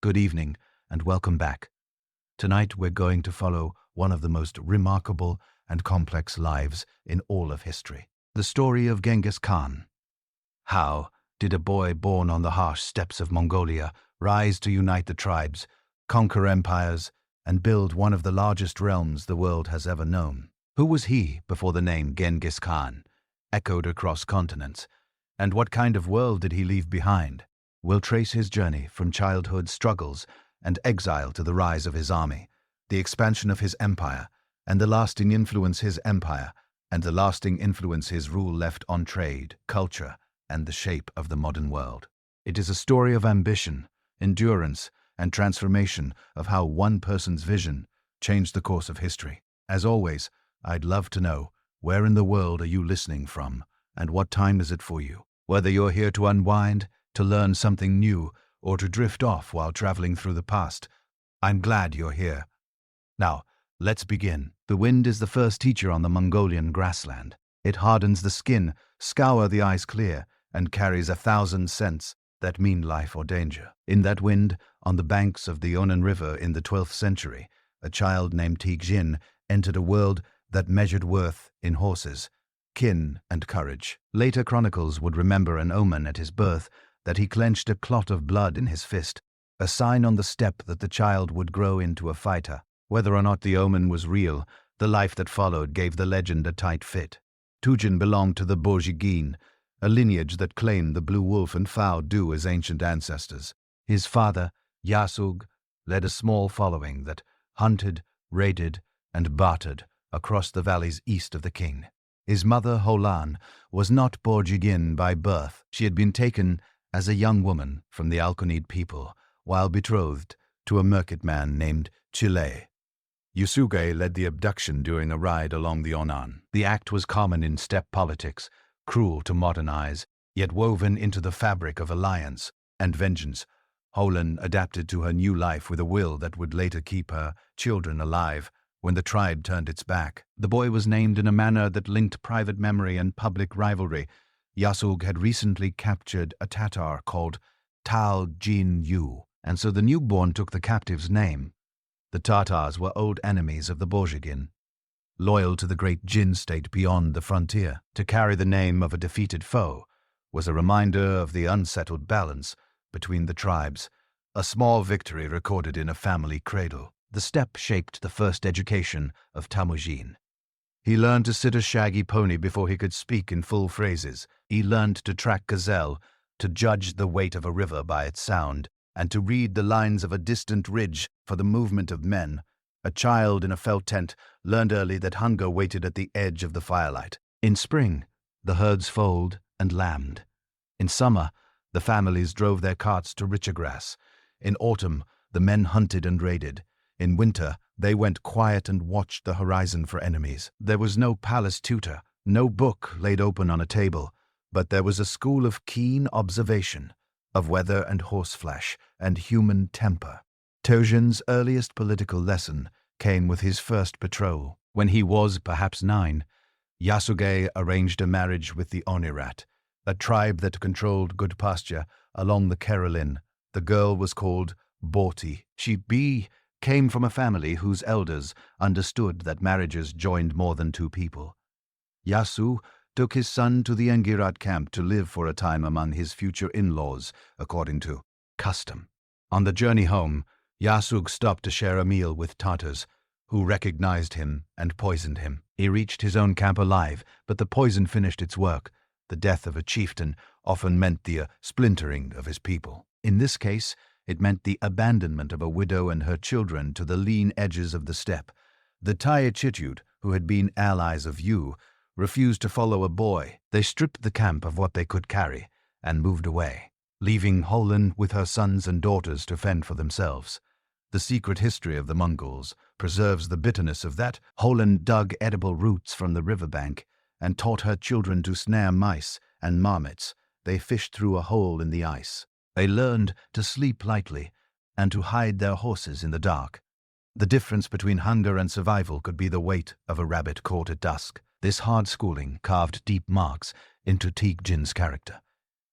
Good evening, and welcome back. Tonight we're going to follow one of the most remarkable and complex lives in all of history. The story of Genghis Khan. How did a boy born on the harsh steppes of Mongolia rise to unite the tribes, conquer empires, and build one of the largest realms the world has ever known? Who was he before the name Genghis Khan echoed across continents? And what kind of world did he leave behind? We'll trace his journey from childhood struggles and exile to the rise of his army, the expansion of his empire, and the lasting influence his rule left on trade, culture, and the shape of the modern world. It is a story of ambition, endurance, and transformation, of how one person's vision changed the course of history. As always, I'd love to know, where in the world are you listening from, and what time is it for you? Whether you're here to unwind, to learn something new, or to drift off while traveling through the past, I'm glad you're here. Now, let's begin. The wind is the first teacher on the Mongolian grassland. It hardens the skin, scours the eyes clear, and carries 1,000 scents that mean life or danger. In that wind, on the banks of the Onan River in the 12th century, a child named Temujin entered a world that measured worth in horses, kin, and courage. Later chronicles would remember an omen at his birth, that he clenched a clot of blood in his fist, a sign on the steppe that the child would grow into a fighter. Whether or not the omen was real, the life that followed gave the legend a tight fit. Temujin belonged to the Borjigin, a lineage that claimed the blue wolf and foul dew as ancient ancestors. His father, Yasug, led a small following that hunted, raided, and bartered across the valleys east of the king. His mother, Holan, was not Borjigin by birth. She had been taken as a young woman from the Alconid people, while betrothed to a merchantman named Chile. Yasuge led the abduction during a ride along the Onan. The act was common in steppe politics, cruel to modernize, yet woven into the fabric of alliance and vengeance. Holan adapted to her new life with a will that would later keep her children alive when the tribe turned its back. The boy was named in a manner that linked private memory and public rivalry. Yasug had recently captured a Tatar called Tal Jin Yu, and so the newborn took the captive's name. The Tatars were old enemies of the Borjigin, loyal to the great Jin state beyond the frontier. To carry the name of a defeated foe was a reminder of the unsettled balance between the tribes, a small victory recorded in a family cradle. The steppe shaped the first education of Temujin. He learned to sit a shaggy pony before he could speak in full phrases. He learned to track gazelle, to judge the weight of a river by its sound, and to read the lines of a distant ridge for the movement of men. A child in a felt tent learned early that hunger waited at the edge of the firelight. In spring, the herds foaled and lambed. In summer, the families drove their carts to richer grass. In autumn, the men hunted and raided. In winter, they went quiet and watched the horizon for enemies. There was no palace tutor, no book laid open on a table, but there was a school of keen observation, of weather and horseflesh and human temper. Temujin's earliest political lesson came with his first betrothal. When he was perhaps 9, Yasuge arranged a marriage with the Onirat, a tribe that controlled good pasture along the Karelin. The girl was called Borti. She came from a family whose elders understood that marriages joined more than two people. Yasu took his son to the Engirat camp to live for a time among his future in-laws, according to custom. On the journey home, Yasug stopped to share a meal with Tatars, who recognized him and poisoned him. He reached his own camp alive, but the poison finished its work. The death of a chieftain often meant the splintering of his people. In this case, it meant the abandonment of a widow and her children to the lean edges of the steppe. The Tayachitut, who had been allies of Yu, refused to follow a boy. They stripped the camp of what they could carry and moved away, leaving Holan with her sons and daughters to fend for themselves. The secret history of the Mongols preserves the bitterness of that. Holan dug edible roots from the riverbank and taught her children to snare mice and marmots. They fished through a hole in the ice. They learned to sleep lightly and to hide their horses in the dark. The difference between hunger and survival could be the weight of a rabbit caught at dusk. This hard schooling carved deep marks into Temujin's character.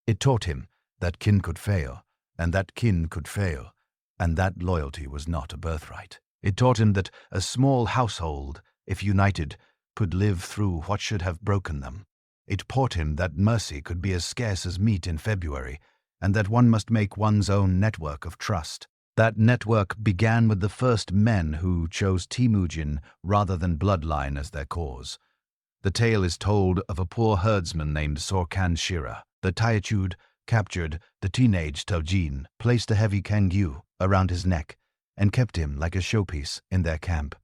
It taught him that kin could fail, and that kin could fail, and that loyalty was not a birthright. It taught him that a small household, if united, could live through what should have broken them. It taught him that mercy could be as scarce as meat in February, and that one must make one's own network of trust. That network began with the first men who chose Temujin rather than bloodline as their cause. The tale is told of a poor herdsman named Sorkan Shira. The Taichud captured the teenage Temujin, placed a heavy kangyu around his neck, and kept him like a showpiece in their camp.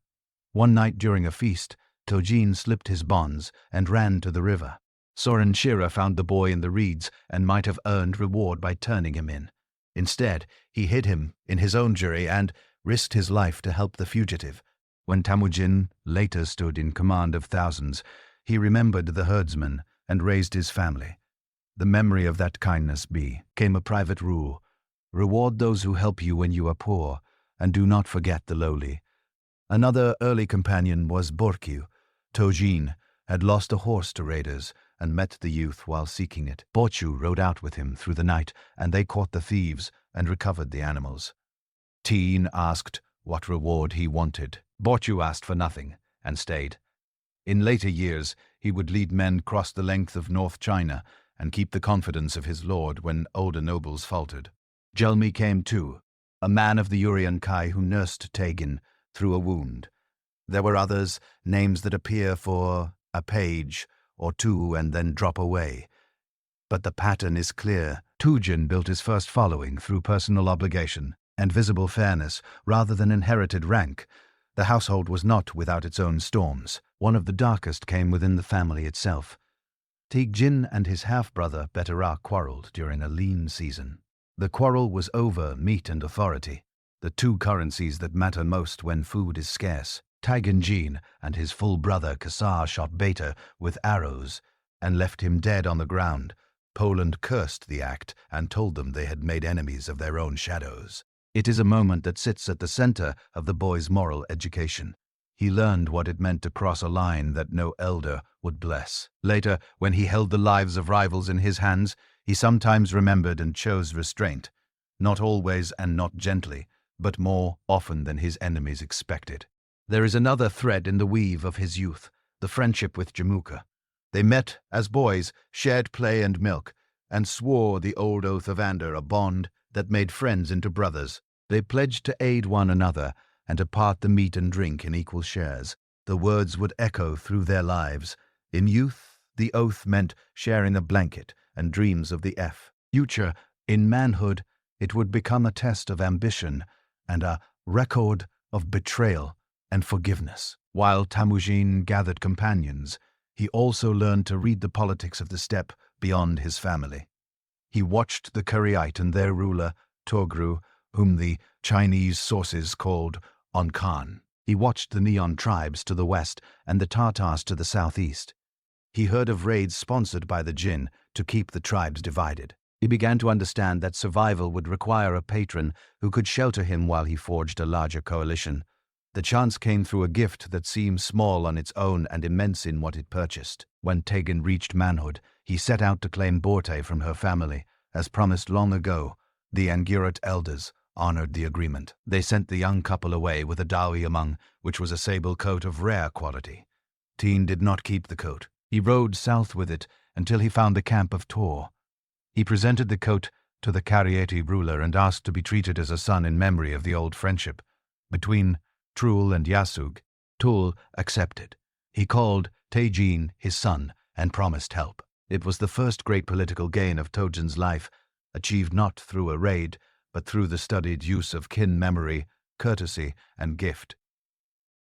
One night during a feast, Temujin slipped his bonds and ran to the river. Soren Shira found the boy in the reeds and might have earned reward by turning him in. Instead, he hid him in his own jury and risked his life to help the fugitive. When Temujin later stood in command of thousands, he remembered the herdsman and raised his family. The memory of that kindness became a private rule. Reward those who help you when you are poor, and do not forget the lowly. Another early companion was Borkiu. Temujin had lost a horse to raiders and met the youth while seeking it. Borkiu rode out with him through the night, and they caught the thieves and recovered the animals. Teen asked what reward he wanted. Borkiu asked for nothing and stayed. In later years, he would lead men across the length of North China and keep the confidence of his lord when older nobles faltered. Jelmi came too, a man of the Urian Kai who nursed Tegin through a wound. There were others, names that appear for a page or two and then drop away. But the pattern is clear. Temujin built his first following through personal obligation and visible fairness rather than inherited rank. The household was not without its own storms. One of the darkest came within the family itself. Temujin and his half-brother Betrayal quarreled during a lean season. The quarrel was over meat and authority, the two currencies that matter most when food is scarce. Temujin and his full brother Kasar shot Beta with arrows and left him dead on the ground. Poland cursed the act and told them they had made enemies of their own shadows. It is a moment that sits at the center of the boy's moral education. He learned what it meant to cross a line that no elder would bless. Later, when he held the lives of rivals in his hands, he sometimes remembered and chose restraint, not always and not gently, but more often than his enemies expected. There is another thread in the weave of his youth, the friendship with Jamuka. They met as boys, shared play and milk, and swore the old oath of Ander, a bond that made friends into brothers. They pledged to aid one another and to part the meat and drink in equal shares. The words would echo through their lives. In youth, the oath meant sharing a blanket and dreams of the future. In manhood, it would become a test of ambition and a record of betrayal and forgiveness. While Temujin gathered companions, he also learned to read the politics of the steppe beyond his family. He watched the Karaite and their ruler, Togru, whom the Chinese sources called Khan. He watched the Neon tribes to the west and the Tatars to the southeast. He heard of raids sponsored by the Jin to keep the tribes divided. He began to understand that survival would require a patron who could shelter him while he forged a larger coalition. The chance came through a gift that seemed small on its own and immense in what it purchased. When Tegin reached manhood, he set out to claim Borte from her family. As promised long ago, the Anguirate elders honored the agreement. They sent the young couple away with a dowry among which was a sable coat of rare quality. Teen did not keep the coat. He rode south with it until he found the camp of Tor. He presented the coat to the Karaite ruler and asked to be treated as a son in memory of the old friendship between Trul and Yasug. Tul accepted. He called Temujin his son and promised help. It was the first great political gain of Temujin's life, achieved not through a raid, but through the studied use of kin memory, courtesy, and gift.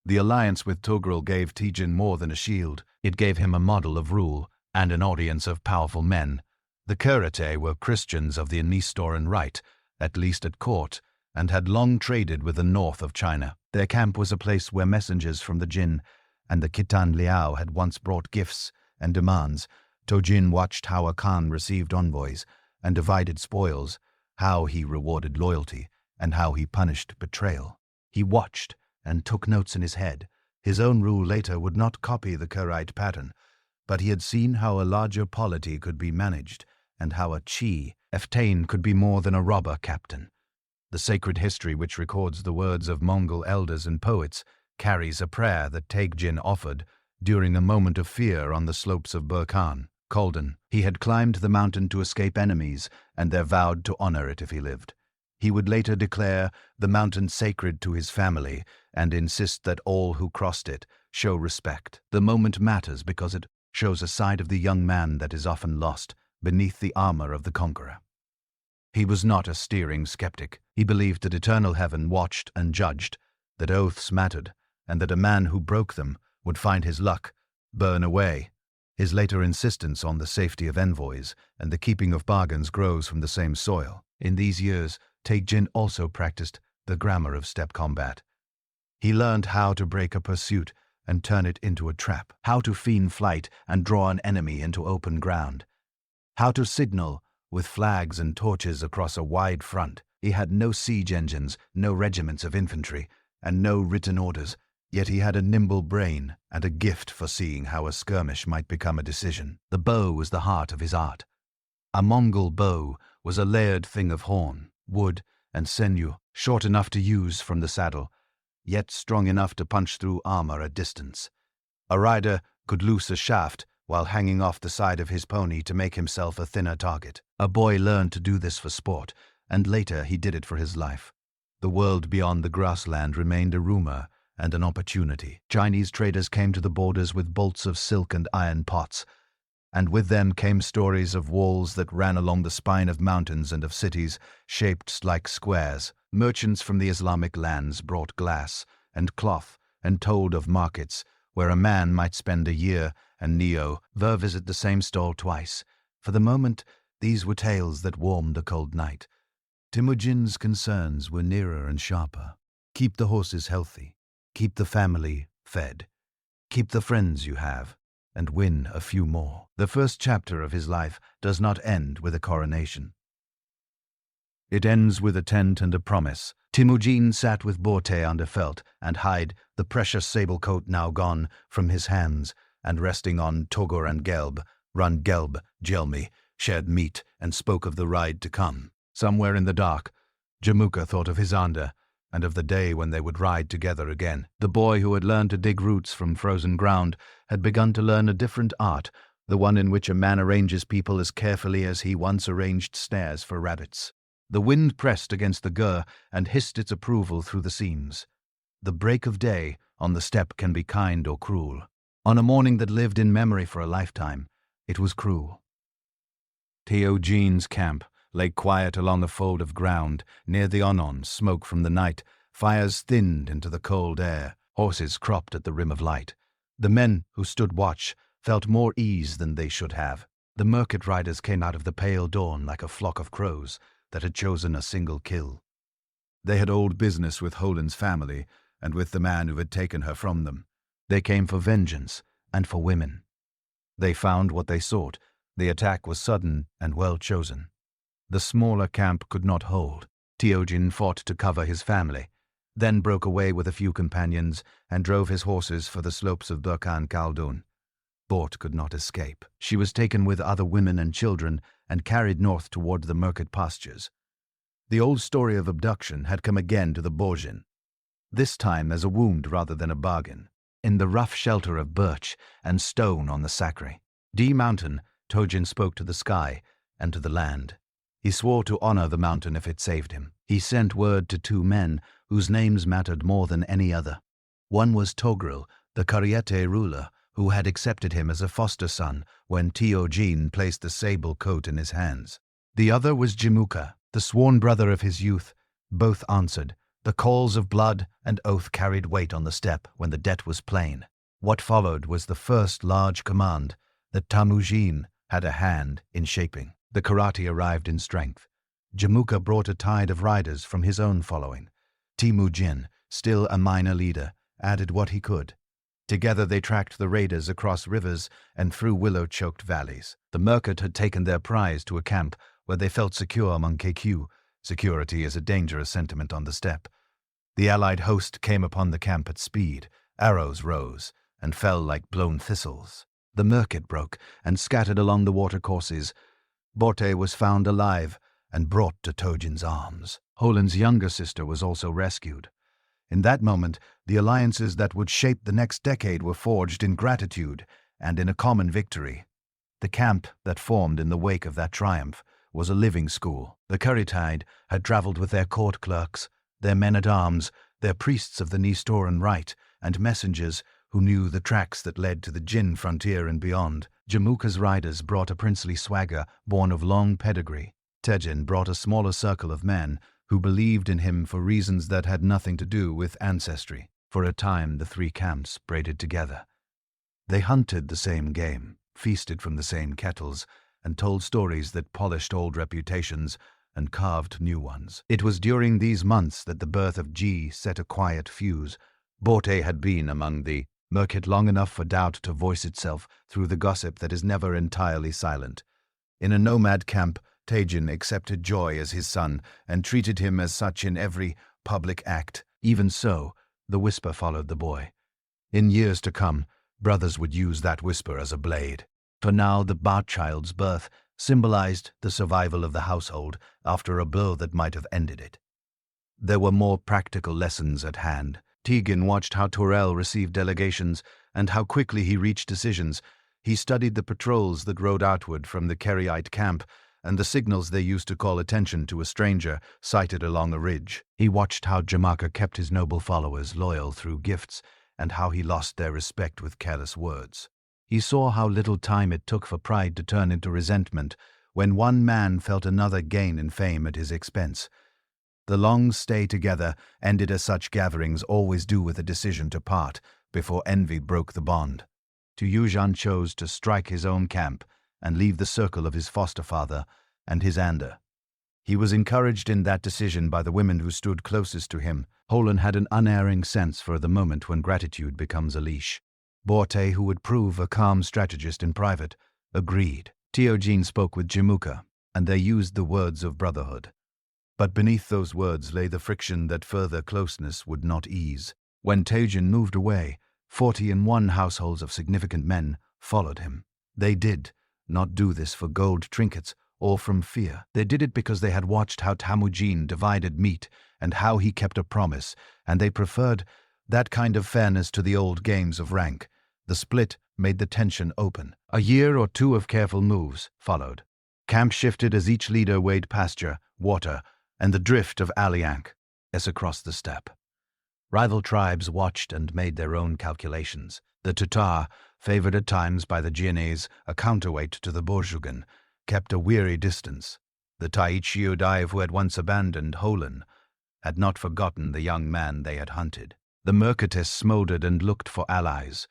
The alliance with Togrul gave Temujin more than a shield. It gave him a model of rule and an audience of powerful men. The Karaite were Christians of the Nestoran rite, at least at court, and had long traded with the north of China. Their camp was a place where messengers from the Jin and the Khitan Liao had once brought gifts and demands. Temujin watched how a Khan received envoys and divided spoils, how he rewarded loyalty, and how he punished betrayal. He watched and took notes in his head. His own rule later would not copy the Karaite pattern, but he had seen how a larger polity could be managed, and how a chieftain could be more than a robber captain. The sacred history which records the words of Mongol elders and poets carries a prayer that Temujin offered during a moment of fear on the slopes of Burkhan, Kholden. He had climbed the mountain to escape enemies, and there vowed to honor it if he lived. He would later declare the mountain sacred to his family and insist that all who crossed it show respect. The moment matters because it shows a side of the young man that is often lost beneath the armor of the conqueror. He was not a steering skeptic. He believed that eternal heaven watched and judged, that oaths mattered, and that a man who broke them would find his luck burn away. His later insistence on the safety of envoys and the keeping of bargains grows from the same soil. In these years, Temujin also practiced the grammar of steppe combat. He learned how to break a pursuit and turn it into a trap, how to feign flight and draw an enemy into open ground, how to signal with flags and torches across a wide front. He had no siege engines, no regiments of infantry, and no written orders, yet he had a nimble brain and a gift for seeing how a skirmish might become a decision. The bow was the heart of his art. A Mongol bow was a layered thing of horn, wood, and sinew, short enough to use from the saddle, yet strong enough to punch through armor at distance. A rider could loose a shaft while hanging off the side of his pony to make himself a thinner target. A boy learned to do this for sport, and later he did it for his life. The world beyond the grassland remained a rumor and an opportunity. Chinese traders came to the borders with bolts of silk and iron pots, and with them came stories of walls that ran along the spine of mountains and of cities shaped like squares. Merchants from the Islamic lands brought glass and cloth and told of markets where a man might spend a year and never visit the same stall twice. For the moment, these were tales that warmed a cold night. Temujin's concerns were nearer and sharper. Keep the horses healthy, keep the family fed, keep the friends you have, and win a few more. The first chapter of his life does not end with a coronation. It ends with a tent and a promise. Temujin sat with Borte under felt and hide the precious sable coat now gone from his hands, and resting on Togur and Gelb, run Gelb, Jelmi, shared meat and spoke of the ride to come. Somewhere in the dark, Jamuka thought of his Anda and of the day when they would ride together again. The boy who had learned to dig roots from frozen ground had begun to learn a different art, the one in which a man arranges people as carefully as he once arranged snares for rabbits. The wind pressed against the gur and hissed its approval through the seams. The break of day on the steppe can be kind or cruel. On a morning that lived in memory for a lifetime, it was cruel. Temujin's camp lay quiet along the fold of ground near the Onon. Smoke from the night, fires thinned into the cold air, horses cropped at the rim of light. The men who stood watch felt more ease than they should have. The Merkit riders came out of the pale dawn like a flock of crows that had chosen a single kill. They had old business with Holin's family and with the man who had taken her from them. They came for vengeance and for women. They found what they sought. The attack was sudden and well chosen. The smaller camp could not hold. Temujin fought to cover his family, then broke away with a few companions and drove his horses for the slopes of Burkhan Khaldun. Bort could not escape. She was taken with other women and children and carried north toward the Merkit pastures. The old story of abduction had come again to the Borjin, this time as a wound rather than a bargain, in the rough shelter of birch and stone on the Sakri. D Mountain, Temujin spoke to the sky and to the land. He swore to honor the mountain if it saved him. He sent word to two men whose names mattered more than any other. One was Togril, the Kariete ruler, who had accepted him as a foster son when Temujin placed the sable coat in his hands. The other was Jamuka, the sworn brother of his youth. Both answered. The calls of blood and oath carried weight on the steppe when the debt was plain. What followed was the first large command that Temujin had a hand in shaping. The karate arrived in strength. Jamuka brought a tide of riders from his own following. Temujin, still a minor leader, added what he could. Together they tracked the raiders across rivers and through willow-choked valleys. The Merkit had taken their prize to a camp where they felt secure among KQ. Security is a dangerous sentiment on the steppe. The allied host came upon the camp at speed. Arrows rose and fell like blown thistles. The Merkit broke and scattered along the watercourses. Borte was found alive and brought to Temujin's arms. Holen's younger sister was also rescued. In that moment, the alliances that would shape the next decade were forged in gratitude and in a common victory. The camp that formed in the wake of that triumph was a living school. The Caryatid had travelled with their court clerks, their men-at-arms, their priests of the Nestoran rite, and messengers who knew the tracks that led to the Jin frontier and beyond. Jamuka's riders brought a princely swagger born of long pedigree. Temujin brought a smaller circle of men who believed in him for reasons that had nothing to do with ancestry. For a time, the three camps braided together. They hunted the same game, feasted from the same kettles, and told stories that polished old reputations and carved new ones. It was during these months that the birth of Ji set a quiet fuse. Borte had been among the market long enough for doubt to voice itself through the gossip that is never entirely silent. In a nomad camp, Temujin accepted Joy as his son and treated him as such in every public act. Even so, the whisper followed the boy. In years to come, brothers would use that whisper as a blade. For now, the Bart-child's birth symbolized the survival of the household after a blow that might have ended it. There were more practical lessons at hand. Tegan watched how Torel received delegations and how quickly he reached decisions. He studied the patrols that rode outward from the Caryatid camp and the signals they used to call attention to a stranger sighted along a ridge. He watched how Jamaka kept his noble followers loyal through gifts and how he lost their respect with careless words. He saw how little time it took for pride to turn into resentment when one man felt another gain in fame at his expense. The long stay together ended as such gatherings always do with a decision to part before envy broke the bond. Temujin chose to strike his own camp and leave the circle of his foster father and his ander. He was encouraged in that decision by the women who stood closest to him. Holen had an unerring sense for the moment when gratitude becomes a leash. Borte, who would prove a calm strategist in private, agreed. Temujin spoke with Jamuka, and they used the words of brotherhood. But beneath those words lay the friction that further closeness would not ease. When Temujin moved away, 41 households of significant men followed him. They did not do this for gold trinkets or from fear. They did it because they had watched how Temujin divided meat and how he kept a promise, and they preferred that kind of fairness to the old games of rank. The split made the tension open. A year or two of careful moves followed. Camp shifted as each leader weighed pasture, water, and the drift of Aliank as across the steppe. Rival tribes watched and made their own calculations. The Tatar, favored at times by the Jianese, a counterweight to the Borjugan, kept a weary distance. The Taichiodaiv, who had once abandoned Holen, had not forgotten the young man they had hunted. The Mercatus smoldered and looked for allies.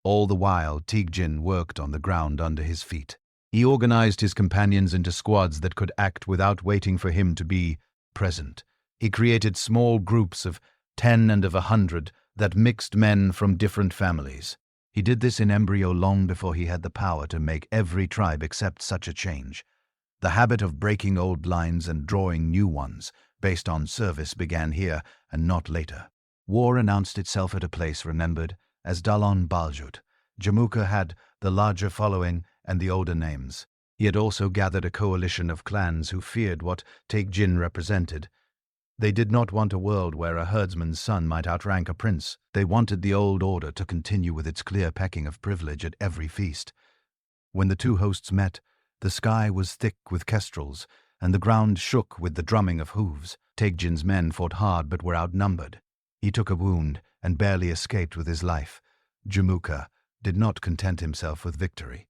All the while, Temujin worked on the ground under his feet. He organized his companions into squads that could act without waiting for him to be present. He created small groups of 10 and of 100 that mixed men from different families. He did this in embryo long before he had the power to make every tribe accept such a change. The habit of breaking old lines and drawing new ones based on service began here and not later. War announced itself at a place remembered as Dalon Baljut. Jamuka had the larger following and the older names. He had also gathered a coalition of clans who feared what Temujin represented. They did not want a world where a herdsman's son might outrank a prince. They wanted the old order to continue with its clear pecking of privilege at every feast. When the two hosts met, the sky was thick with kestrels, and the ground shook with the drumming of hooves. Temujin's men fought hard but were outnumbered. He took a wound and barely escaped with his life. Jamuka did not content himself with victory.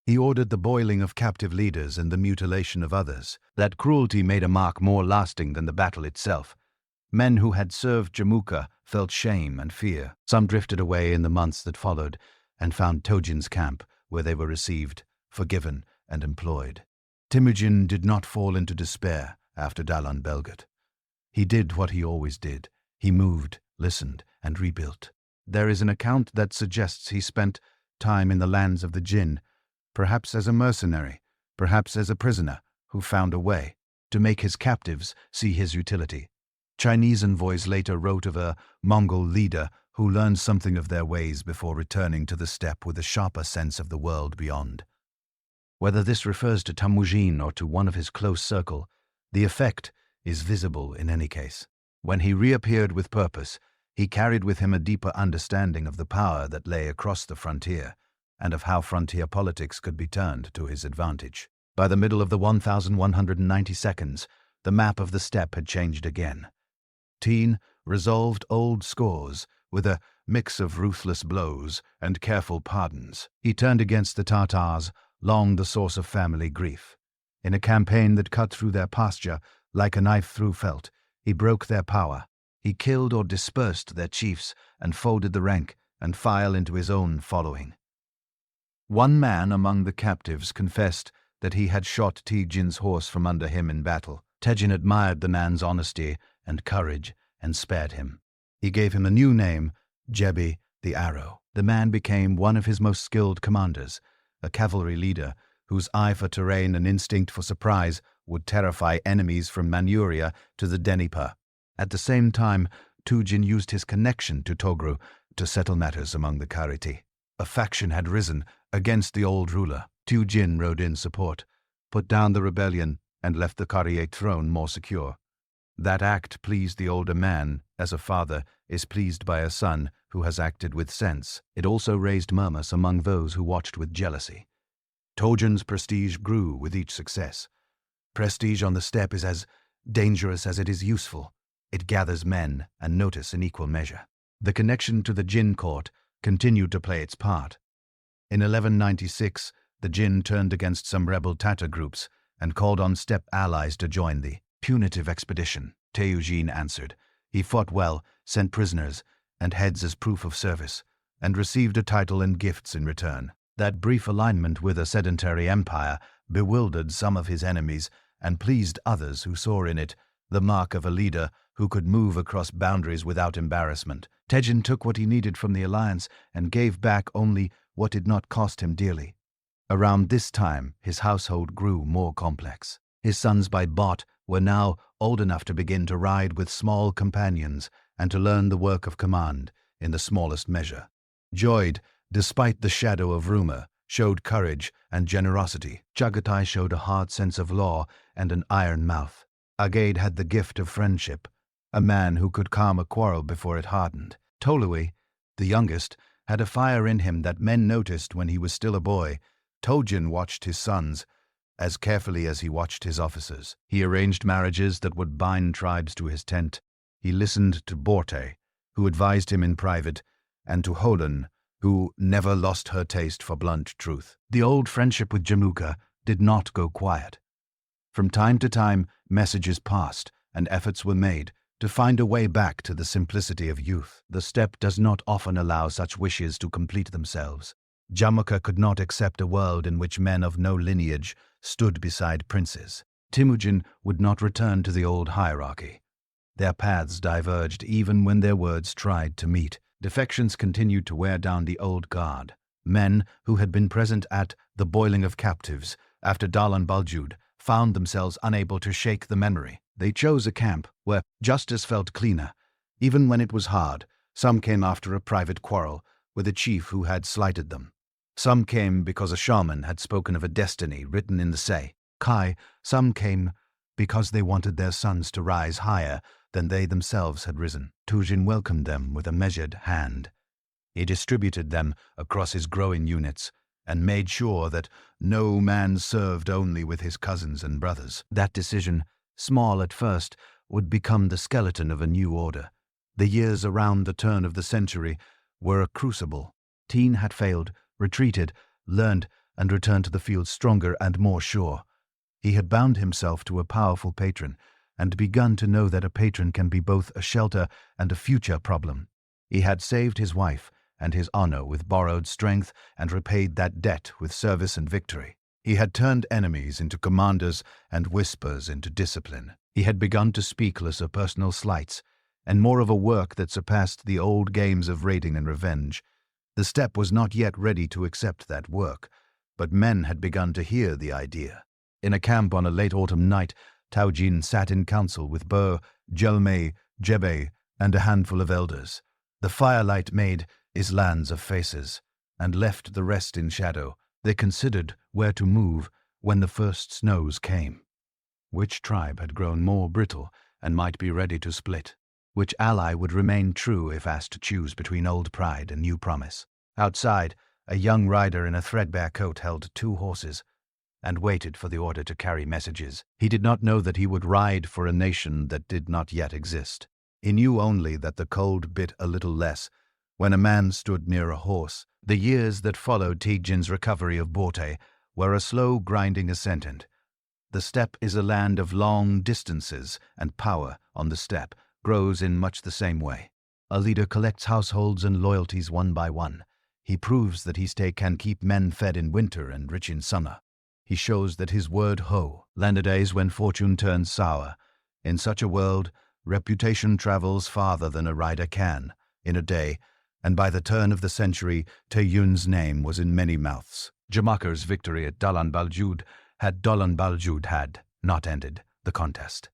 He ordered the boiling of captive leaders and the mutilation of others. That cruelty made a mark more lasting than the battle itself. Men who had served Jamuka felt shame and fear. Some drifted away in the months that followed and found Temujin's camp, where they were received, forgiven, and employed. Temujin did not fall into despair after Dalon Belgut. He did what he always did. He moved, listened, and rebuilt. There is an account that suggests he spent time in the lands of the Jin, perhaps as a mercenary, perhaps as a prisoner who found a way to make his captives see his utility. Chinese envoys later wrote of a Mongol leader who learned something of their ways before returning to the steppe with a sharper sense of the world beyond. Whether this refers to Temujin or to one of his close circle, the effect is visible in any case. When he reappeared with purpose, he carried with him a deeper understanding of the power that lay across the frontier and of how frontier politics could be turned to his advantage. By the middle of the 1192, the map of the steppe had changed again. Teen resolved old scores with a mix of ruthless blows and careful pardons. He turned against the Tatars, long the source of family grief. In a campaign that cut through their pasture like a knife through felt, he broke their power. He killed or dispersed their chiefs and folded the rank and file into his own following. One man among the captives confessed that he had shot Temujin's horse from under him in battle. Temujin admired the man's honesty and courage and spared him. He gave him a new name, Jebi the Arrow. The man became one of his most skilled commanders, a cavalry leader whose eye for terrain and instinct for surprise would terrify enemies from Manchuria to the Dnieper. At the same time, Temujin used his connection to Togru to settle matters among the Kariti. A faction had risen against the old ruler. Temujin rode in support, put down the rebellion, and left the Karayate throne more secure. That act pleased the older man, as a father is pleased by a son who has acted with sense. It also raised murmurs among those who watched with jealousy. Temujin's prestige grew with each success. Prestige on the steppe is as dangerous as it is useful. It gathers men and notice in equal measure. The connection to the Jin court continued to play its part. In 1196, the Jin turned against some rebel Tatar groups and called on steppe allies to join the punitive expedition. Temujin answered. He fought well, sent prisoners and heads as proof of service, and received a title and gifts in return. That brief alignment with a sedentary empire bewildered some of his enemies and pleased others who saw in it the mark of a leader who could move across boundaries without embarrassment. Temujin took what he needed from the alliance and gave back only what did not cost him dearly. Around this time, his household grew more complex. His sons by Bot were now old enough to begin to ride with small companions and to learn the work of command in the smallest measure. Joyd, despite the shadow of rumor, showed courage and generosity. Chagatai showed a hard sense of law and an iron mouth. Agade had the gift of friendship, a man who could calm a quarrel before it hardened. Tolui, the youngest, had a fire in him that men noticed when he was still a boy. Temujin watched his sons as carefully as he watched his officers. He arranged marriages that would bind tribes to his tent. He listened to Borte, who advised him in private, and to Holan, who never lost her taste for blunt truth. The old friendship with Jamuka did not go quiet. From time to time, messages passed, and efforts were made to find a way back to the simplicity of youth. The steppe does not often allow such wishes to complete themselves. Jamuka could not accept a world in which men of no lineage stood beside princes. Temujin would not return to the old hierarchy. Their paths diverged even when their words tried to meet. Defections continued to wear down the old guard. Men who had been present at the boiling of captives after Dalan Baljud found themselves unable to shake the memory. They chose a camp where justice felt cleaner. Even when it was hard, some came after a private quarrel with a chief who had slighted them. Some came because a shaman had spoken of a destiny written in the say. Some came because they wanted their sons to rise higher than they themselves had risen. Temujin welcomed them with a measured hand. He distributed them across his growing units and made sure that no man served only with his cousins and brothers. That decision, small at first, would become the skeleton of a new order. The years around the turn of the century were a crucible. Teen had failed, retreated, learned, and returned to the field stronger and more sure. He had bound himself to a powerful patron, and begun to know that a patron can be both a shelter and a future problem. He had saved his wife and his honor with borrowed strength and repaid that debt with service and victory. He had turned enemies into commanders and whispers into discipline. He had begun to speak less of personal slights and more of a work that surpassed the old games of raiding and revenge. The steppe was not yet ready to accept that work, but men had begun to hear the idea. In a camp on a late autumn night, Temujin sat in council with Bur, Jelmay, Jebe, and a handful of elders. The firelight made islands of faces, and left the rest in shadow. They considered where to move when the first snows came. Which tribe had grown more brittle and might be ready to split? Which ally would remain true if asked to choose between old pride and new promise? Outside, a young rider in a threadbare coat held 2 horses and waited for the order to carry messages. He did not know that he would ride for a nation that did not yet exist. He knew only that the cold bit a little less when a man stood near a horse. The years that followed Temujin's recovery of Borte were a slow grinding ascendant. The steppe is a land of long distances, and power on the steppe grows in much the same way. A leader collects households and loyalties one by one. He proves that his state can keep men fed in winter and rich in summer. He shows that his word ho. Land days when fortune turns sour. In such a world, reputation travels farther than a rider can, in a day, and by the turn of the century, Temujin's name was in many mouths. Jamakar's victory at Dalan Baljud had not ended the contest.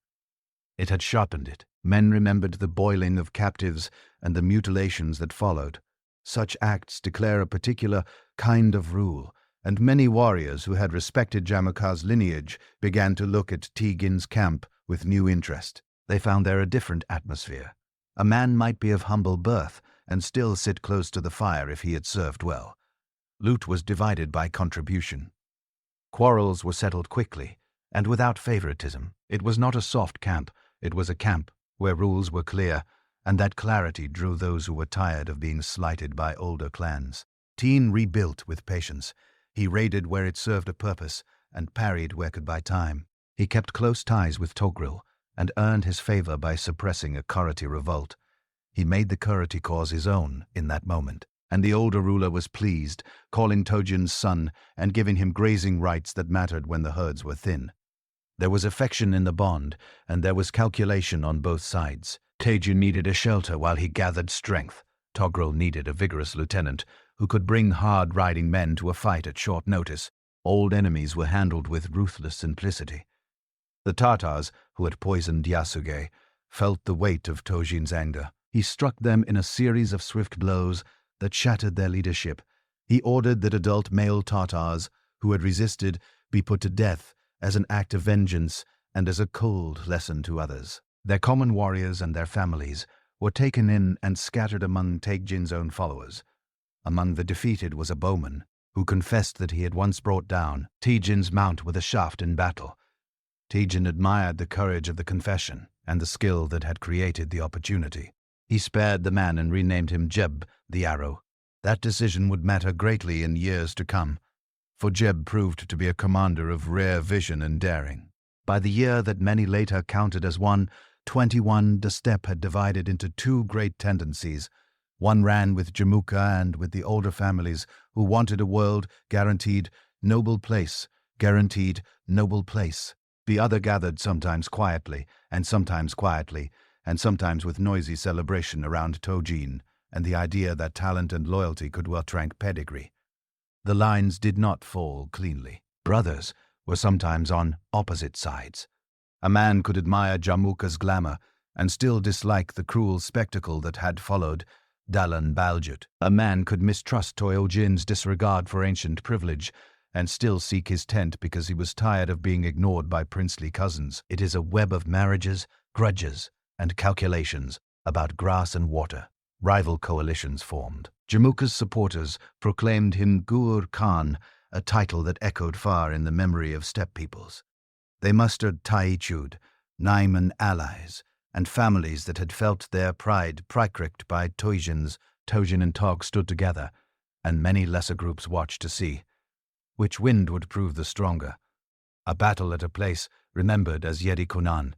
It had sharpened it. Men remembered the boiling of captives and the mutilations that followed. Such acts declare a particular kind of rule, and many warriors who had respected Jamakar's lineage began to look at Temujin's camp with new interest. They found there a different atmosphere. A man might be of humble birth and still sit close to the fire if he had served well. Loot was divided by contribution. Quarrels were settled quickly and without favoritism. It was not a soft camp, it was a camp where rules were clear, and that clarity drew those who were tired of being slighted by older clans. Temujin rebuilt with patience. He raided where it served a purpose and parried where could buy time. He kept close ties with Togrul and earned his favor by suppressing a Kurati revolt. He made the Kurati cause his own in that moment, and the older ruler was pleased, calling Temujin's son and giving him grazing rights that mattered when the herds were thin. There was affection in the bond, and there was calculation on both sides. Temujin needed a shelter while he gathered strength. Togrul needed a vigorous lieutenant who could bring hard-riding men to a fight at short notice. Old enemies were handled with ruthless simplicity. The Tatars, who had poisoned Yasuge, felt the weight of Temujin's anger. He struck them in a series of swift blows that shattered their leadership. He ordered that adult male Tatars who had resisted be put to death as an act of vengeance and as a cold lesson to others. Their common warriors and their families were taken in and scattered among Temujin's own followers. Among the defeated was a bowman who confessed that he had once brought down Temujin's mount with a shaft in battle. Temujin admired the courage of the confession and the skill that had created the opportunity. He spared the man and renamed him Jeb, the Arrow. That decision would matter greatly in years to come, for Jeb proved to be a commander of rare vision and daring. By the year that many later counted as 121, the steppe had divided into 2 great tendencies. One ran with Jamuka and with the older families who wanted a world guaranteed noble place. The other gathered sometimes quietly, and sometimes with noisy celebration around Temujin and the idea that talent and loyalty could well trump pedigree. The lines did not fall cleanly. Brothers were sometimes on opposite sides. A man could admire Jamuka's glamour and still dislike the cruel spectacle that had followed Dalan Baljut. A man could mistrust Temujin's disregard for ancient privilege and still seek his tent because he was tired of being ignored by princely cousins. It is a web of marriages, grudges, and calculations about grass and water. Rival coalitions formed. Jamuka's supporters proclaimed him Gur Khan, a title that echoed far in the memory of steppe peoples. They mustered Taichud, Naiman allies, and families that had felt their pride pricked by Temujin and Tog stood together, and many lesser groups watched to see which wind would prove the stronger. A battle at a place remembered as Yerikunan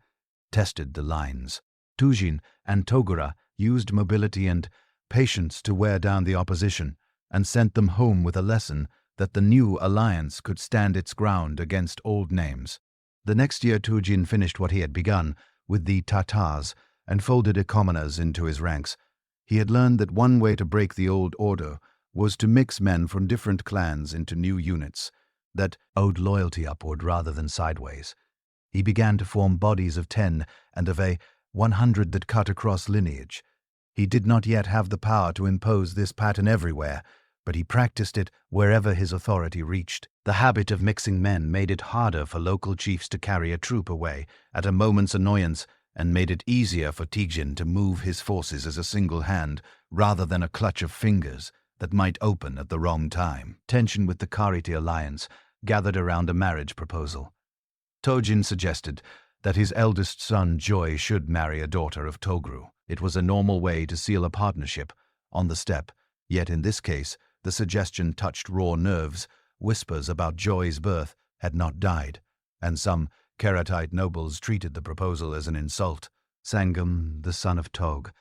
tested the lines. Temujin and Togura used mobility and patience to wear down the opposition and sent them home with a lesson that the new alliance could stand its ground against old names. The next year Temujin finished what he had begun with the Tatars and folded the commoners into his ranks. He had learned that one way to break the old order was to mix men from different clans into new units that owed loyalty upward rather than sideways. He began to form bodies of 10 and of a 100 that cut across lineage. He did not yet have the power to impose this pattern everywhere, but he practiced it wherever his authority reached. The habit of mixing men made it harder for local chiefs to carry a troop away at a moment's annoyance, and made it easier for Temujin to move his forces as a single hand rather than a clutch of fingers that might open at the wrong time. Tension with the Kariti alliance gathered around a marriage proposal. Temujin suggested that his eldest son Joy should marry a daughter of Togru. It was a normal way to seal a partnership on the steppe, yet in this case the suggestion touched raw nerves. Whispers about Joy's birth had not died, and some Karatite nobles treated the proposal as an insult. Sangam, the son of Tog,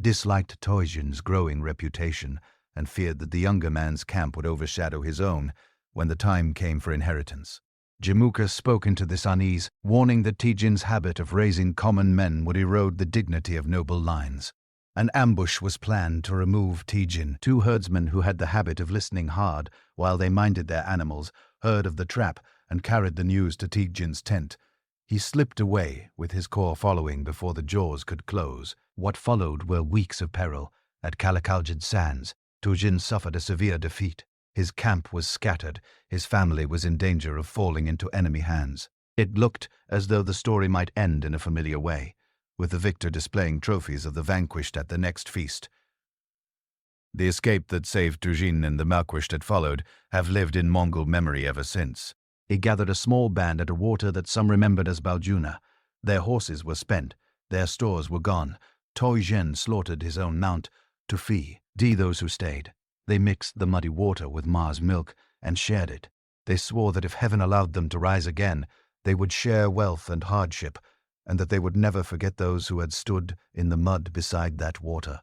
disliked Temujin's growing reputation and feared that the younger man's camp would overshadow his own when the time came for inheritance. Jamuka spoke into this unease, warning that Temujin's habit of raising common men would erode the dignity of noble lines. An ambush was planned to remove Temujin. Two herdsmen who had the habit of listening hard while they minded their animals heard of the trap and carried the news to Temujin's tent. He slipped away with his corps following before the jaws could close. What followed were weeks of peril. At Kalakaljid Sands, Temujin suffered a severe defeat. His camp was scattered. His family was in danger of falling into enemy hands. It looked as though the story might end in a familiar way, with the victor displaying trophies of the vanquished at the next feast. The escape that saved Temujin and the vanquished that followed have lived in Mongol memory ever since. He gathered a small band at a water that some remembered as Baljuna. Their horses were spent, their stores were gone. Temujin slaughtered his own mount to fee those who stayed. They mixed the muddy water with Ma's milk and shared it. They swore that if heaven allowed them to rise again, they would share wealth and hardship, and that they would never forget those who had stood in the mud beside that water.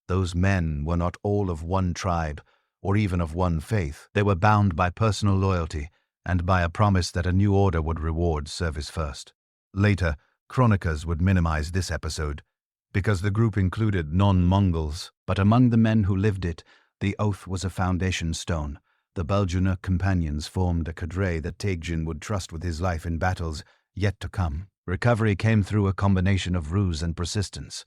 Those men were not all of one tribe, or even of one faith. They were bound by personal loyalty, and by a promise that a new order would reward service first. Later, chroniclers would minimize this episode, because the group included non-Mongols, but among the men who lived it, the oath was a foundation stone. The Baljuna companions formed a cadre that Temujin would trust with his life in battles yet to come. Recovery came through a combination of ruse and persistence.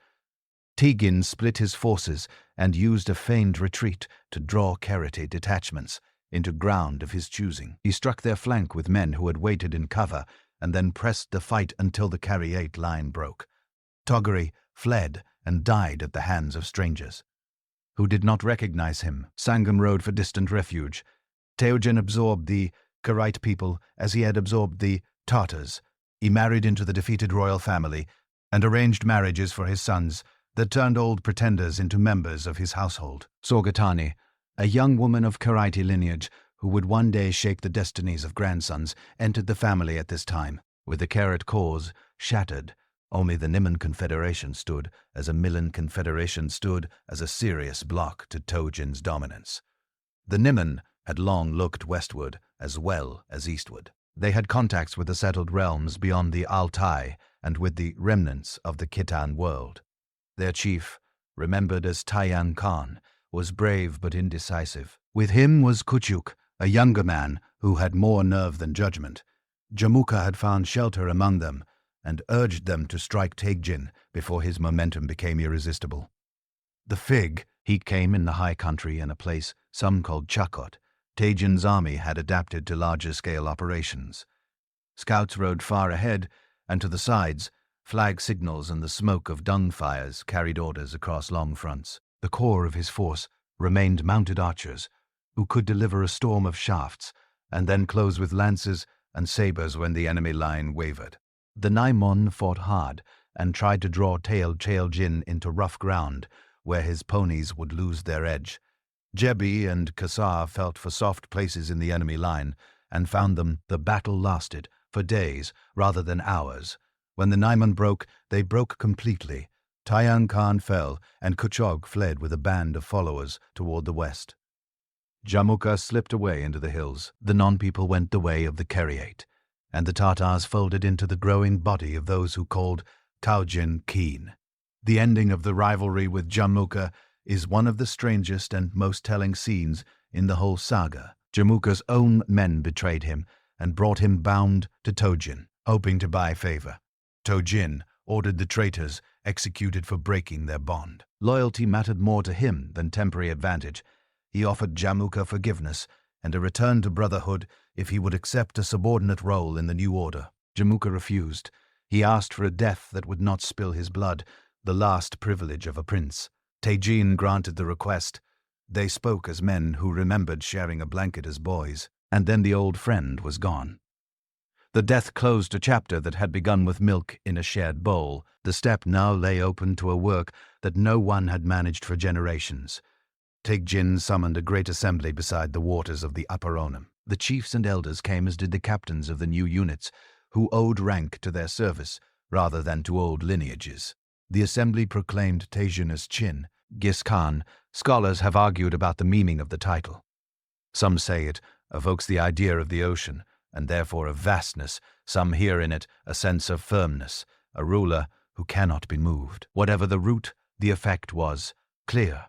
Temujin split his forces and used a feigned retreat to draw Karate detachments into ground of his choosing. He struck their flank with men who had waited in cover and then pressed the fight until the Karate line broke. Togri fled and died at the hands of strangers who did not recognize him. Sangam rode for distant refuge. Temujin absorbed the Karite people as he had absorbed the Tartars. He married into the defeated royal family and arranged marriages for his sons that turned old pretenders into members of his household. Sorgatani, a young woman of Karite lineage who would one day shape the destinies of grandsons, entered the family at this time. With the Karat cause shattered, only the Niman Confederation stood as a Milan Confederation stood as a serious block to Temujin's dominance. The Niman had long looked westward as well as eastward. They had contacts with the settled realms beyond the Altai and with the remnants of the Khitan world. Their chief, remembered as Tayan Khan, was brave but indecisive. With him was Kuchuk, a younger man who had more nerve than judgment. Jamuka had found shelter among them and urged them to strike Temujin before his momentum became irresistible. The Fig, he came in the high country in a place some called Chakot. Temujin's army had adapted to larger-scale operations. Scouts rode far ahead, and to the sides, flag signals and the smoke of dung fires carried orders across long fronts. The core of his force remained mounted archers, who could deliver a storm of shafts, and then close with lances and sabers when the enemy line wavered. The Naimon fought hard and tried to draw Temujin into rough ground, where his ponies would lose their edge. Jebi and Kasar felt for soft places in the enemy line and found them. The battle lasted for days rather than hours. When the Naimon broke, they broke completely. Tayan Khan fell, and Kuchog fled with a band of followers toward the west. Jamuka slipped away into the hills. The non-people went the way of the Keriate, and the Tatars folded into the growing body of those who called Temujin Keen. The ending of the rivalry with Jamuka is one of the strangest and most telling scenes in the whole saga. Jamuka's own men betrayed him and brought him bound to Temujin, hoping to buy favor. Temujin ordered the traitors executed for breaking their bond. Loyalty mattered more to him than temporary advantage. He offered Jamuka forgiveness and a return to brotherhood if he would accept a subordinate role in the new order. Jamuka refused. He asked for a death that would not spill his blood, the last privilege of a prince. Temujin granted the request. They spoke as men who remembered sharing a blanket as boys, and then the old friend was gone. The death closed a chapter that had begun with milk in a shared bowl. The steppe now lay open to a work that no one had managed for generations. Temujin summoned a great assembly beside the waters of the Upper Onum. The chiefs and elders came as did the captains of the new units, who owed rank to their service rather than to old lineages. The assembly proclaimed Temujin as Chin, Genghis Khan. Scholars have argued about the meaning of the title. Some say it evokes the idea of the ocean, and therefore of vastness. Some hear in it a sense of firmness, a ruler who cannot be moved. Whatever the root, the effect was clear.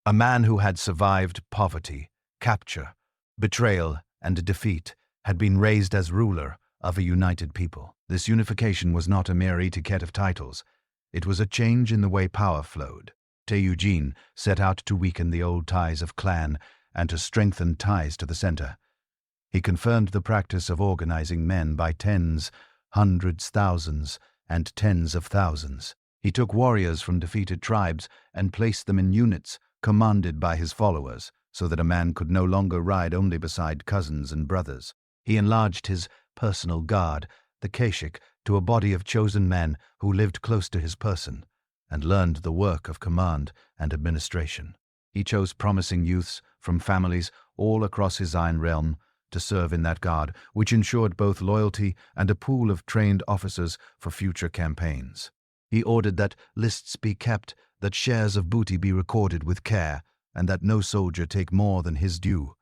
A man who had survived poverty, capture, betrayal, and defeat had been raised as ruler of a united people. This unification was not a mere etiquette of titles. It was a change in the way power flowed. Temujin set out to weaken the old ties of clan and to strengthen ties to the center. He confirmed the practice of organizing men by tens, hundreds, thousands, and tens of thousands. He took warriors from defeated tribes and placed them in units commanded by his followers, so that a man could no longer ride only beside cousins and brothers. He enlarged his personal guard, the Keshik, to a body of chosen men who lived close to his person and learned the work of command and administration. He chose promising youths from families all across his iron realm to serve in that guard, which ensured both loyalty and a pool of trained officers for future campaigns. He ordered that lists be kept, that shares of booty be recorded with care, and that no soldier take more than his due.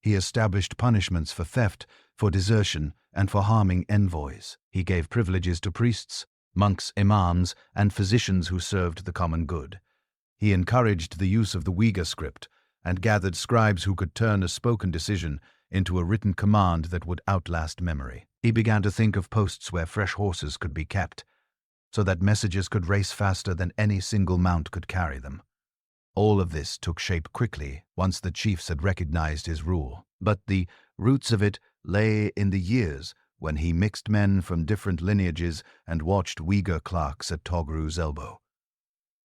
He established punishments for theft, for desertion, and for harming envoys. He gave privileges to priests, monks, imams, and physicians who served the common good. He encouraged the use of the Uyghur script and gathered scribes who could turn a spoken decision into a written command that would outlast memory. He began to think of posts where fresh horses could be kept, so that messages could race faster than any single mount could carry them. All of this took shape quickly once the chiefs had recognized his rule, but the roots of it lay in the years when he mixed men from different lineages and watched Uyghur clerks at Togru's elbow.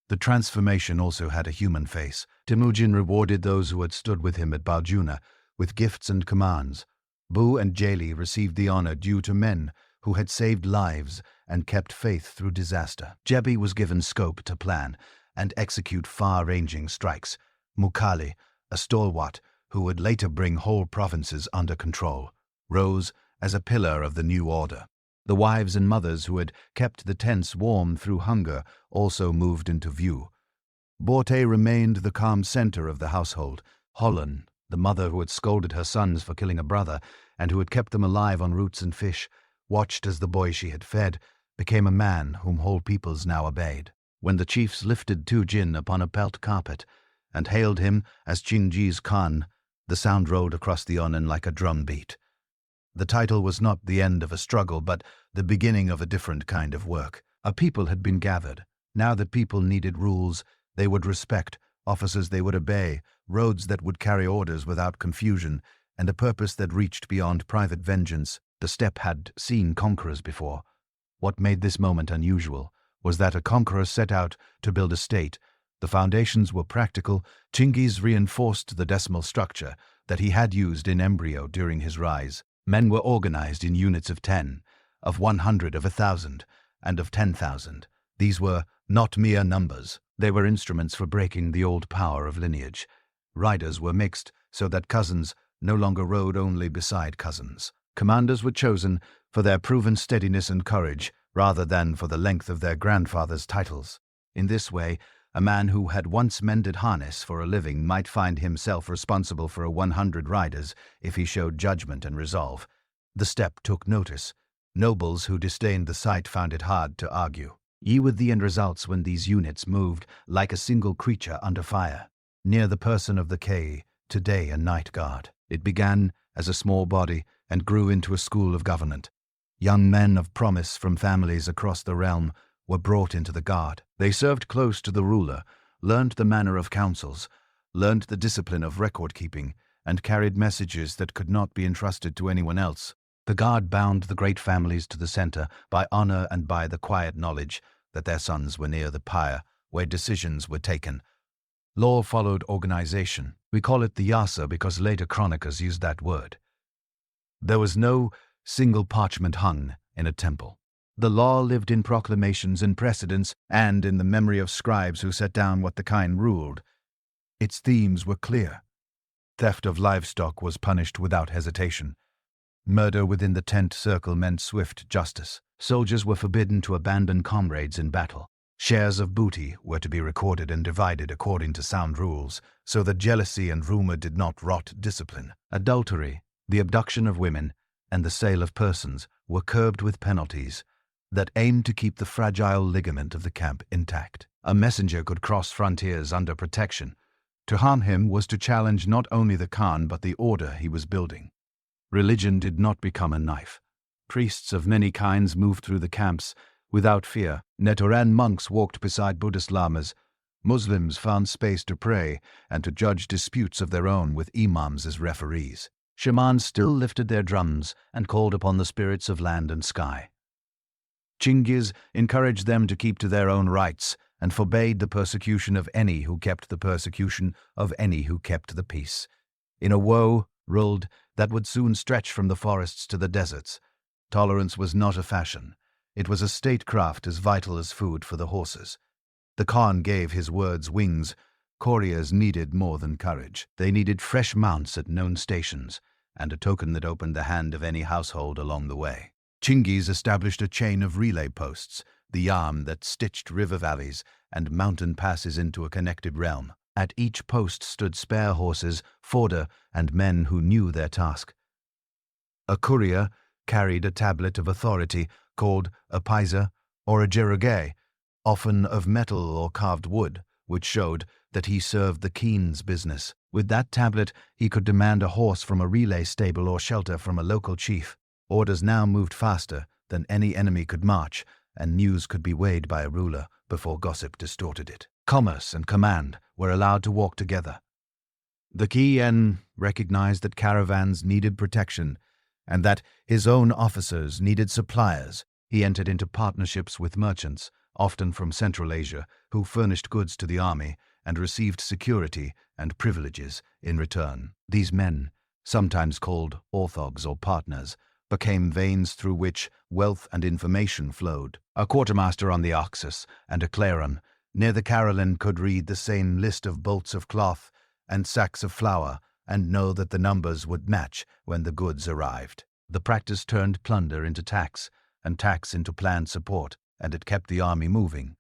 The transformation also had a human face. Temujin rewarded those who had stood with him at Baljuna with gifts and commands. Bu and Jali received the honor due to men who had saved lives and kept faith through disaster. Jebi was given scope to plan and execute far-ranging strikes. Mukali, a stalwart who would later bring whole provinces under control, rose as a pillar of the new order. The wives and mothers who had kept the tents warm through hunger also moved into view. Borte remained the calm center of the household. Holland, the mother who had scolded her sons for killing a brother and who had kept them alive on roots and fish, watched as the boy she had fed became a man whom whole peoples now obeyed. When the chiefs lifted Temujin upon a pelt carpet and hailed him as Genghis Khan, the sound rolled across the Onan like a drum beat. The title was not the end of a struggle, but the beginning of a different kind of work. A people had been gathered. Now the people needed rules they would respect, officers they would obey, roads that would carry orders without confusion, and a purpose that reached beyond private vengeance. The steppe had seen conquerors before. What made this moment unusual was that a conqueror set out to build a state. The foundations were practical. Genghis reinforced the decimal structure that he had used in embryo during his rise. Men were organized in units of 10, of 100, of 1,000, and of 10,000. These were not mere numbers. They were instruments for breaking the old power of lineage. Riders were mixed so that cousins no longer rode only beside cousins. Commanders were chosen for their proven steadiness and courage rather than for the length of their grandfathers' titles. In this way, a man who had once mended harness for a living might find himself responsible for 100 riders if he showed judgment and resolve. The steppe took notice. Nobles who disdained the sight found it hard to argue. Ye with the end results when these units moved like a single creature under fire, near the person of the K, today a night guard. It began as a small body and grew into a school of government. Young men of promise from families across the realm were brought into the guard. They served close to the ruler, learned the manner of councils, learned the discipline of record-keeping, and carried messages that could not be entrusted to anyone else. The guard bound the great families to the center by honor and by the quiet knowledge that their sons were near the pyre where decisions were taken. Law followed organization. We call it the yasa because later chroniclers used that word. There was no single parchment hung in a temple. The law lived in proclamations and precedents and in the memory of scribes who set down what the kind ruled. Its themes were clear. Theft of livestock was punished without hesitation. Murder within the tent circle meant swift justice. Soldiers were forbidden to abandon comrades in battle. Shares of booty were to be recorded and divided according to sound rules, so that jealousy and rumor did not rot discipline. Adultery, the abduction of women, and the sale of persons were curbed with penalties that aimed to keep the fragile ligament of the camp intact. A messenger could cross frontiers under protection. To harm him was to challenge not only the Khan but the order he was building. Religion did not become a knife. Priests of many kinds moved through the camps without fear. Netoran monks walked beside Buddhist lamas. Muslims found space to pray and to judge disputes of their own with imams as referees. Shamans still lifted their drums and called upon the spirits of land and sky. Genghis encouraged them to keep to their own rights and forbade the persecution of any who kept the persecution of any who kept the peace. In a woe ruled that would soon stretch from the forests to the deserts, tolerance was not a fashion. It was a statecraft as vital as food for the horses. The Khan gave his words wings. Couriers needed more than courage. They needed fresh mounts at known stations and a token that opened the hand of any household along the way. Genghis established a chain of relay posts, the yam that stitched river valleys and mountain passes into a connected realm. At each post stood spare horses, fodder, and men who knew their task. A courier carried a tablet of authority called a paisa or a jerogay, often of metal or carved wood, which showed that he served the keen's business. With that tablet, he could demand a horse from a relay stable or shelter from a local chief. Orders now moved faster than any enemy could march, and news could be weighed by a ruler before gossip distorted it. Commerce and command were allowed to walk together. The Kien recognized that caravans needed protection and that his own officers needed suppliers. He entered into partnerships with merchants, often from Central Asia, who furnished goods to the army and received security and privileges in return. These men, sometimes called orthogs or partners, became veins through which wealth and information flowed. A quartermaster on the Oxus and a claron near the Caroline could read the same list of bolts of cloth and sacks of flour and know that the numbers would match when the goods arrived. The practice turned plunder into tax and tax into planned support, and it kept the army moving.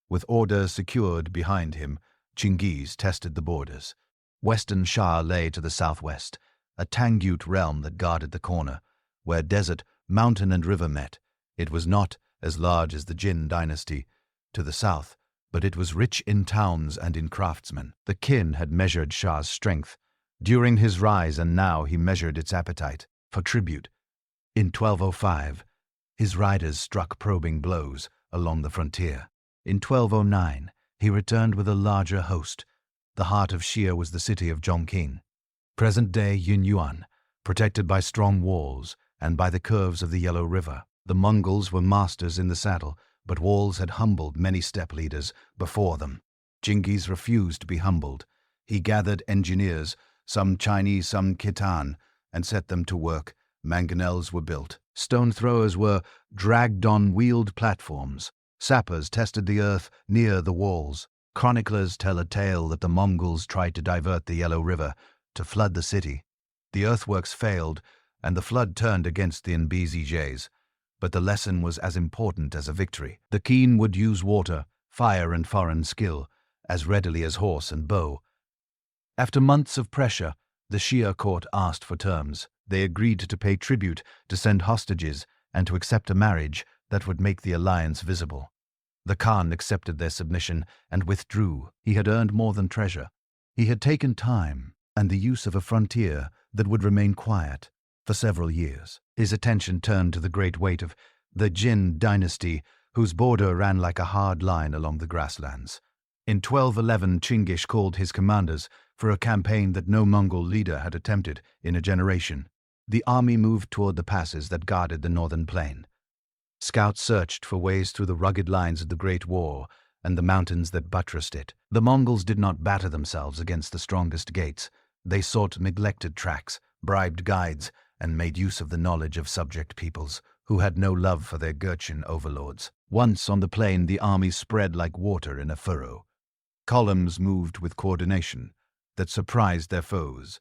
With orders secured behind him, Genghis tested the borders. Western Shah lay to the southwest, a Tangut realm that guarded the corner, where desert, mountain, and river met. It was not as large as the Jin dynasty to the south, but it was rich in towns and in craftsmen. The kin had measured Shah's strength during his rise, and now he measured its appetite for tribute. In 1205, his riders struck probing blows along the frontier. In 1209, he returned with a larger host. The heart of Xia was the city of Chongqing, present-day Yunyuan, protected by strong walls and by the curves of the Yellow River. The Mongols were masters in the saddle, but walls had humbled many steppe leaders before them. Genghis refused to be humbled. He gathered engineers, some Chinese, some Khitan, and set them to work. Mangonels were built. Stone throwers were dragged on wheeled platforms. Sappers tested the earth near the walls. Chroniclers tell a tale that the Mongols tried to divert the Yellow River to flood the city. The earthworks failed, and the flood turned against the Nbzjs. But the lesson was as important as a victory. The keen would use water, fire, and foreign skill as readily as horse and bow. After months of pressure, the Shia court asked for terms. They agreed to pay tribute, to send hostages, and to accept a marriage that would make the alliance visible. The Khan accepted their submission and withdrew. He had earned more than treasure. He had taken time and the use of a frontier that would remain quiet for several years. His attention turned to the great weight of the Jin dynasty, whose border ran like a hard line along the grasslands. In 1211, Chingish called his commanders for a campaign that no Mongol leader had attempted in a generation. The army moved toward the passes that guarded the northern plain. Scouts searched for ways through the rugged lines of the Great War and the mountains that buttressed it. The Mongols did not batter themselves against the strongest gates. They sought neglected tracks, bribed guides, and made use of the knowledge of subject peoples who had no love for their Gurchin overlords. Once on the plain, the army spread like water in a furrow. Columns moved with coordination that surprised their foes.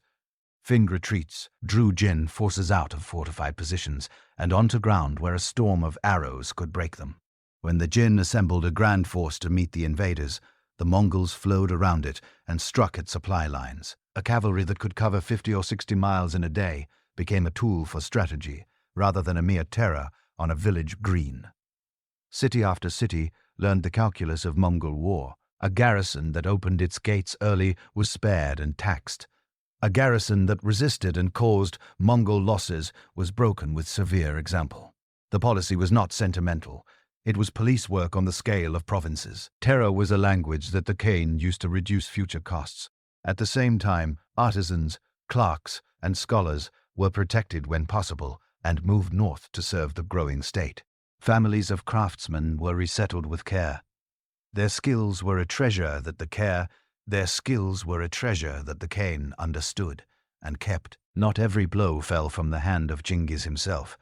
Finged retreats drew Jin forces out of fortified positions and onto ground where a storm of arrows could break them. When the Jin assembled a grand force to meet the invaders, the Mongols flowed around it and struck at supply lines. A cavalry that could cover 50 or 60 miles in a day became a tool for strategy, rather than a mere terror on a village green. City after city learned the calculus of Mongol war. A garrison that opened its gates early was spared and taxed. A garrison that resisted and caused Mongol losses was broken with severe example. The policy was not sentimental. It was police work on the scale of provinces. Terror was a language that the Kane used to reduce future costs. At the same time, artisans, clerks, and scholars were protected when possible and moved north to serve the growing state. Families of craftsmen were resettled with care. Their skills were a treasure that the Kane understood and kept. Not every blow fell from the hand of Genghis himself.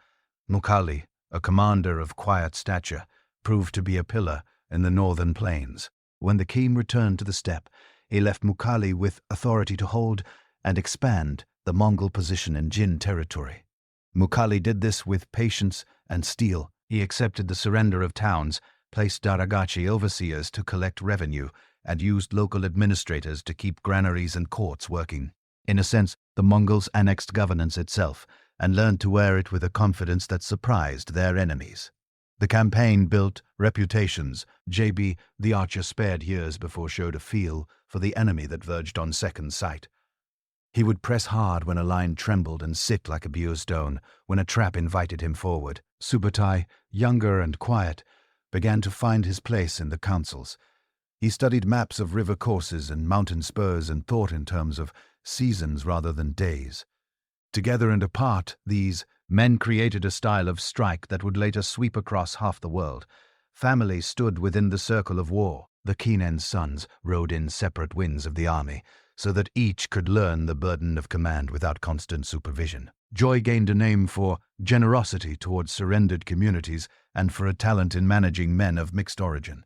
Mughal, a commander of quiet stature, proved to be a pillar in the northern plains. When the king returned to the steppe, he left Mughal with authority to hold and expand the Mongol position in Jin territory. Mughal did this with patience and steel. He accepted the surrender of towns, placed Daragachi overseers to collect revenue, and used local administrators to keep granaries and courts working. In a sense, the Mongols annexed governance itself and learned to wear it with a confidence that surprised their enemies. The campaign built reputations. J.B. the archer spared years before showed a feel for the enemy that verged on second sight. He would press hard when a line trembled and sit like a Bure stone when a trap invited him forward. Subutai, younger and quiet, began to find his place in the councils. He studied maps of river courses and mountain spurs and thought in terms of seasons rather than days. Together and apart, these men created a style of strike that would later sweep across half the world. Families stood within the circle of war. The Kinen's sons rode in separate wings of the army, so that each could learn the burden of command without constant supervision. Joy gained a name for generosity towards surrendered communities and for a talent in managing men of mixed origin.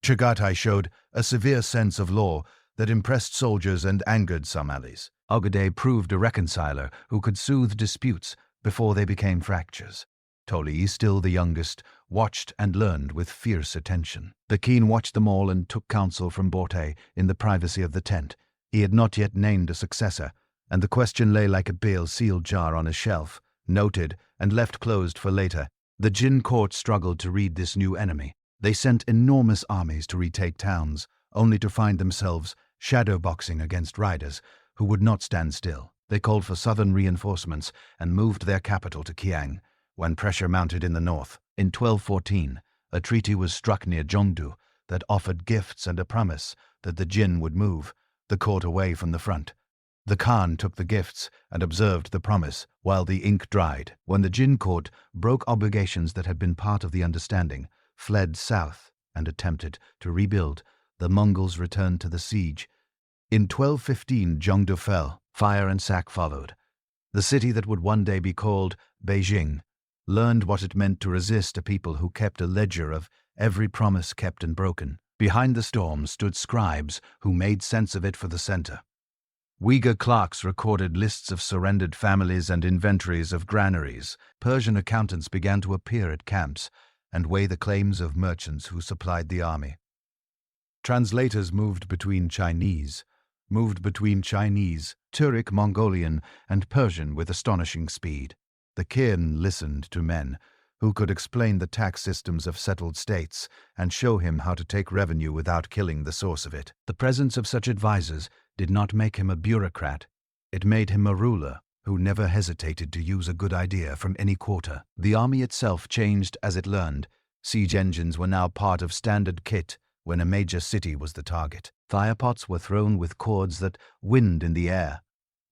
Chagatai showed a severe sense of law that impressed soldiers and angered some allies. Ogedei proved a reconciler who could soothe disputes before they became fractures. Toli, still the youngest, watched and learned with fierce attention. The Keen watched them all and took counsel from Borte in the privacy of the tent. He had not yet named a successor, and the question lay like a bale sealed jar on a shelf, noted and left closed for later. The Jin court struggled to read this new enemy. They sent enormous armies to retake towns, only to find themselves shadowboxing against riders who would not stand still. They called for southern reinforcements and moved their capital to Kiang, when pressure mounted in the north. In 1214, a treaty was struck near Zhongdu that offered gifts and a promise that the Jin would move the court away from the front. The Khan took the gifts and observed the promise while the ink dried. When the Jin court broke obligations that had been part of the understanding, fled south, and attempted to rebuild, the Mongols returned to the siege. In 1215, Zhongdu fell. Fire and sack followed. The city that would one day be called Beijing learned what it meant to resist a people who kept a ledger of every promise kept and broken. Behind the storm stood scribes who made sense of it for the center. Uyghur clerks recorded lists of surrendered families and inventories of granaries. Persian accountants began to appear at camps and weigh the claims of merchants who supplied the army. Translators moved between Chinese, Turkic, Mongolian, and Persian with astonishing speed. The Kin listened to men who could explain the tax systems of settled states and show him how to take revenue without killing the source of it. The presence of such advisors did not make him a bureaucrat. It made him a ruler who never hesitated to use a good idea from any quarter. The army itself changed as it learned. Siege engines were now part of standard kit, when a major city was the target. Firepots were thrown with cords that wind in the air.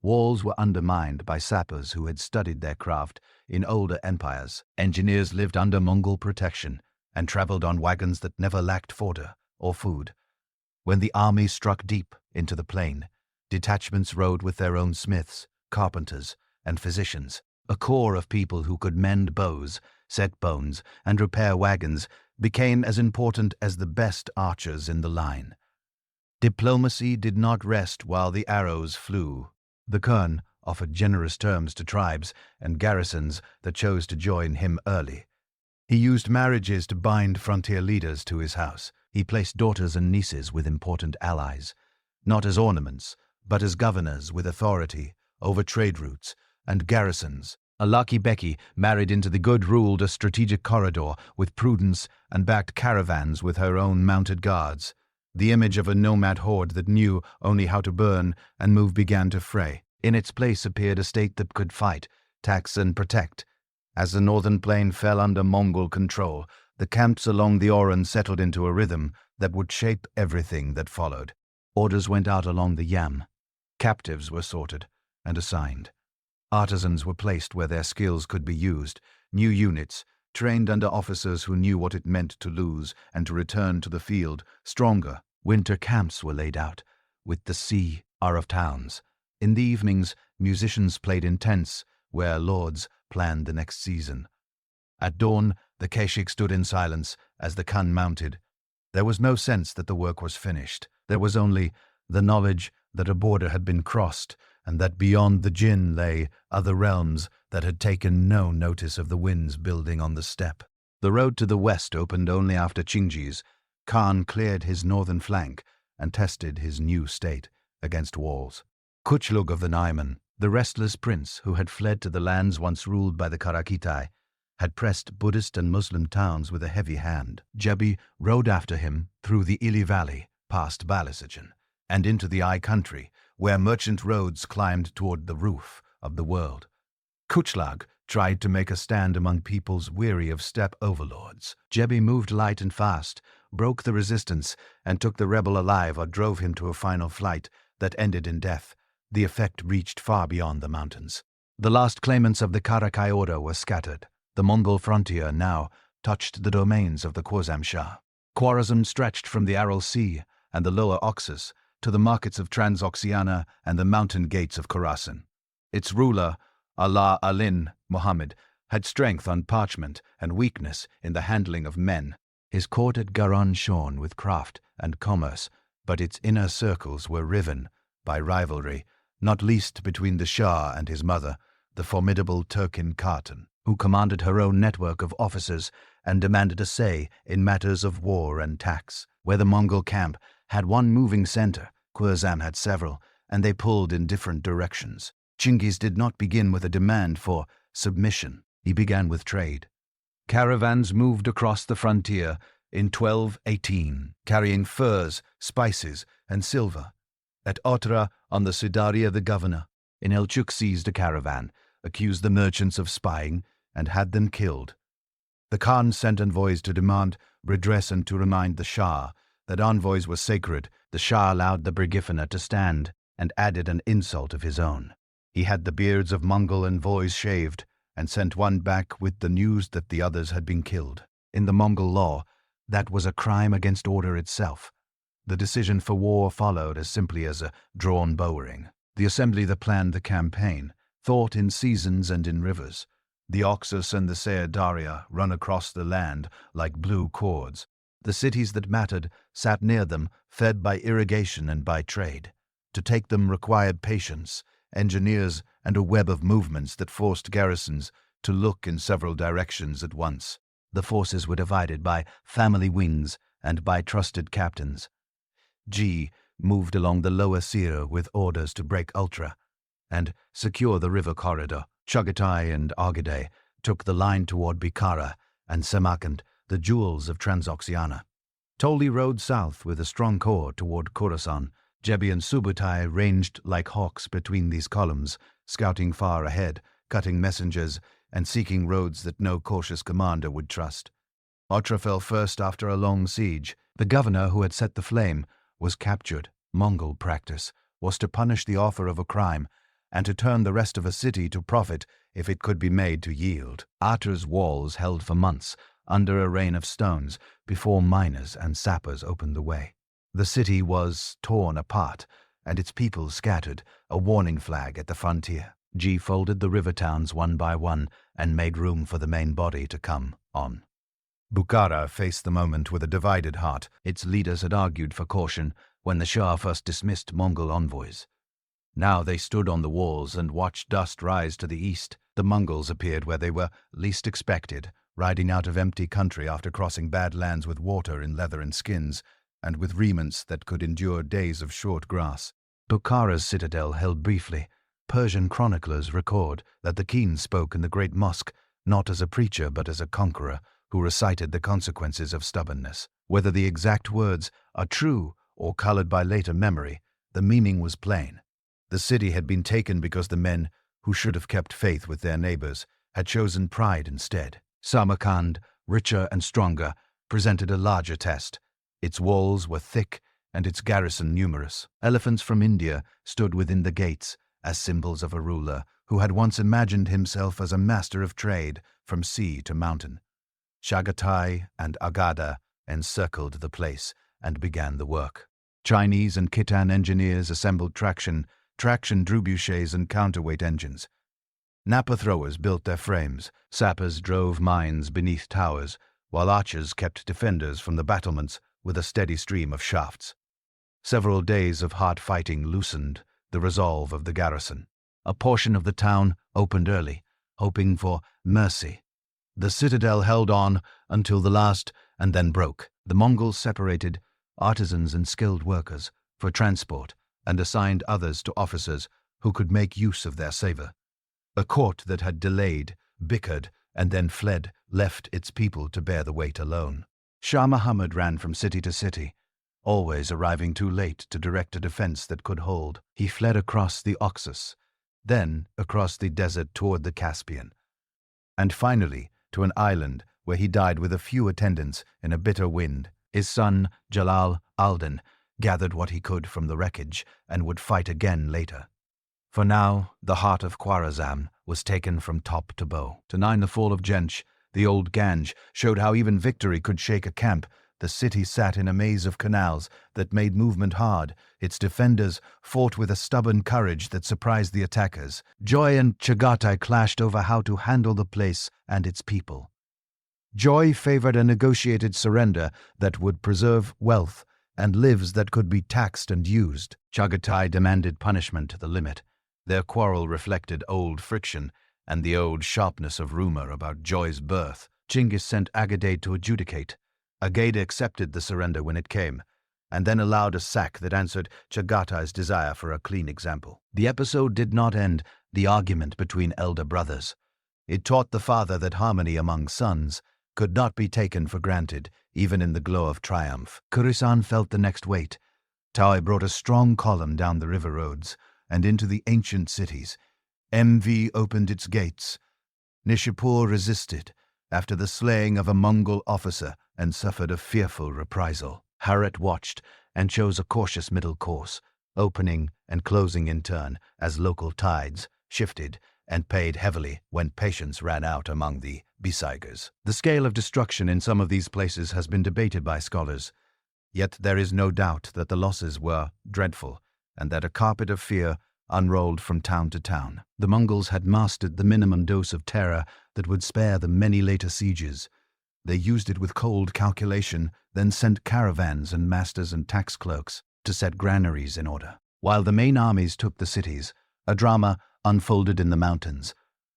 Walls were undermined by sappers who had studied their craft in older empires. Engineers lived under Mongol protection and traveled on wagons that never lacked fodder or food. When the army struck deep into the plain, detachments rode with their own smiths, carpenters, and physicians. A corps of people who could mend bows, set bones, and repair wagons became as important as the best archers in the line. Diplomacy did not rest while the arrows flew. The Khan offered generous terms to tribes and garrisons that chose to join him early. He used marriages to bind frontier leaders to his house. He placed daughters and nieces with important allies, not as ornaments, but as governors with authority over trade routes and garrisons. A lucky Beki married into the good ruled a strategic corridor with prudence and backed caravans with her own mounted guards. The image of a nomad horde that knew only how to burn and move began to fray. In its place appeared a state that could fight, tax, and protect. As the northern plain fell under Mongol control, the camps along the Oran settled into a rhythm that would shape everything that followed. Orders went out along the Yam. Captives were sorted and assigned. Artisans were placed where their skills could be used. New units, trained under officers who knew what it meant to lose and to return to the field stronger. Winter camps were laid out, with the sea of towns. In the evenings, musicians played in tents, where lords planned the next season. At dawn, the Keshik stood in silence as the Khan mounted. There was no sense that the work was finished. There was only the knowledge that a border had been crossed, and that beyond the Jin lay other realms that had taken no notice of the winds building on the steppe. The road to the west opened only after Genghis Khan cleared his northern flank and tested his new state against walls. Kuchlug of the Naiman, the restless prince who had fled to the lands once ruled by the Karakitai, had pressed Buddhist and Muslim towns with a heavy hand. Jebi rode after him through the Ili Valley, past Balisichin, and into the Ai country, where merchant roads climbed toward the roof of the world. Kuchlag tried to make a stand among peoples weary of steppe overlords. Jebi moved light and fast, broke the resistance, and took the rebel alive or drove him to a final flight that ended in death. The effect reached far beyond the mountains. The last claimants of the Karakai order were scattered. The Mongol frontier now touched the domains of the Khwarezm Shah. Khwarezm stretched from the Aral Sea and the lower Oxus to the markets of Transoxiana and the mountain gates of Khorasan. Its ruler, Allah Alin Muhammad, had strength on parchment and weakness in the handling of men. His court at Garan shone with craft and commerce, but its inner circles were riven by rivalry, not least between the Shah and his mother, the formidable Turkin Khatun, who commanded her own network of officers and demanded a say in matters of war and tax. Where the Mongol camp had one moving center, Khwarezm had several, and they pulled in different directions. Genghis did not begin with a demand for submission. He began with trade. Caravans moved across the frontier in 1218, carrying furs, spices, and silver. At Otra, on the Sidaria, the governor in Elchuk seized a caravan, accused the merchants of spying, and had them killed. The Khan sent envoys to demand redress and to remind the Shah that envoys were sacred. The Shah allowed the Brigifina to stand and added an insult of his own. He had the beards of Mongol envoys shaved and sent one back with the news that the others had been killed. In the Mongol law, that was a crime against order itself. The decision for war followed as simply as a drawn bowring. The assembly that planned the campaign thought in seasons and in rivers. The Oxus and the Seadaria run across the land like blue cords. The cities that mattered sat near them, fed by irrigation and by trade. To take them required patience, engineers, and a web of movements that forced garrisons to look in several directions at once. The forces were divided by family wings and by trusted captains. G moved along the lower Sira with orders to break Ultra and secure the river corridor. Chagatai and Argide took the line toward Bikara and Samarkand, the jewels of Transoxiana. Toli rode south with a strong corps toward Khorasan. Jebi and Subutai ranged like hawks between these columns, scouting far ahead, cutting messengers, and seeking roads that no cautious commander would trust. Otra fell first after a long siege. The governor who had set the flame was captured. Mongol practice was to punish the author of a crime and to turn the rest of a city to profit if it could be made to yield. Artur's walls held for months under a rain of stones before miners and sappers opened the way. The city was torn apart and its people scattered, a warning flag at the frontier. G folded the river towns one by one and made room for the main body to come on. Bukhara faced the moment with a divided heart. Its leaders had argued for caution when the Shah first dismissed Mongol envoys. Now they stood on the walls and watched dust rise to the east. The Mongols appeared where they were least expected, riding out of empty country after crossing bad lands with water in leather and skins, and with remnants that could endure days of short grass. Bukhara's citadel held briefly. Persian chroniclers record that the king spoke in the great mosque, not as a preacher but as a conqueror, who recited the consequences of stubbornness. Whether the exact words are true or colored by later memory, the meaning was plain. The city had been taken because the men, who should have kept faith with their neighbors, had chosen pride instead. Samarkand, richer and stronger, presented a larger test. Its walls were thick and its garrison numerous. Elephants from India stood within the gates as symbols of a ruler who had once imagined himself as a master of trade from sea to mountain. Chagatai and Agada encircled the place and began the work. Chinese and Khitan engineers assembled traction trebuchets and counterweight engines. Nappa throwers built their frames, sappers drove mines beneath towers, while archers kept defenders from the battlements with a steady stream of shafts. Several days of hard fighting loosened the resolve of the garrison. A portion of the town opened early, hoping for mercy. The citadel held on until the last and then broke. The Mongols separated artisans and skilled workers for transport and assigned others to officers who could make use of their savor. A court that had delayed, bickered, and then fled left its people to bear the weight alone. Shah Muhammad ran from city to city, always arriving too late to direct a defense that could hold. He fled across the Oxus, then across the desert toward the Caspian, and finally to an island where he died with a few attendants in a bitter wind. His son, Jalal al-Din, gathered what he could from the wreckage and would fight again later. For now, the heart of Khwarazm was taken from top to bow. To nine the fall of Genghis, the old Ganj showed how even victory could shake a camp. The city sat in a maze of canals that made movement hard. Its defenders fought with a stubborn courage that surprised the attackers. Joy and Chagatai clashed over how to handle the place and its people. Joy favored a negotiated surrender that would preserve wealth and lives that could be taxed and used. Chagatai demanded punishment to the limit. Their quarrel reflected old friction and the old sharpness of rumor about Joy's birth. Genghis sent Agade to adjudicate. Agade accepted the surrender when it came, and then allowed a sack that answered Chagatai's desire for a clean example. The episode did not end the argument between elder brothers. It taught the father that harmony among sons could not be taken for granted, even in the glow of triumph. Khorasan felt the next weight. Taoi brought a strong column down the river roads and into the ancient cities. MV opened its gates. Nishapur resisted after the slaying of a Mongol officer and suffered a fearful reprisal. Herat watched and chose a cautious middle course, opening and closing in turn as local tides shifted and paid heavily when patience ran out among the besiegers. The scale of destruction in some of these places has been debated by scholars, yet there is no doubt that the losses were dreadful and that a carpet of fear unrolled from town to town. The Mongols had mastered the minimum dose of terror that would spare them many later sieges. They used it with cold calculation, then sent caravans and masters and tax clerks to set granaries in order. While the main armies took the cities, a drama unfolded in the mountains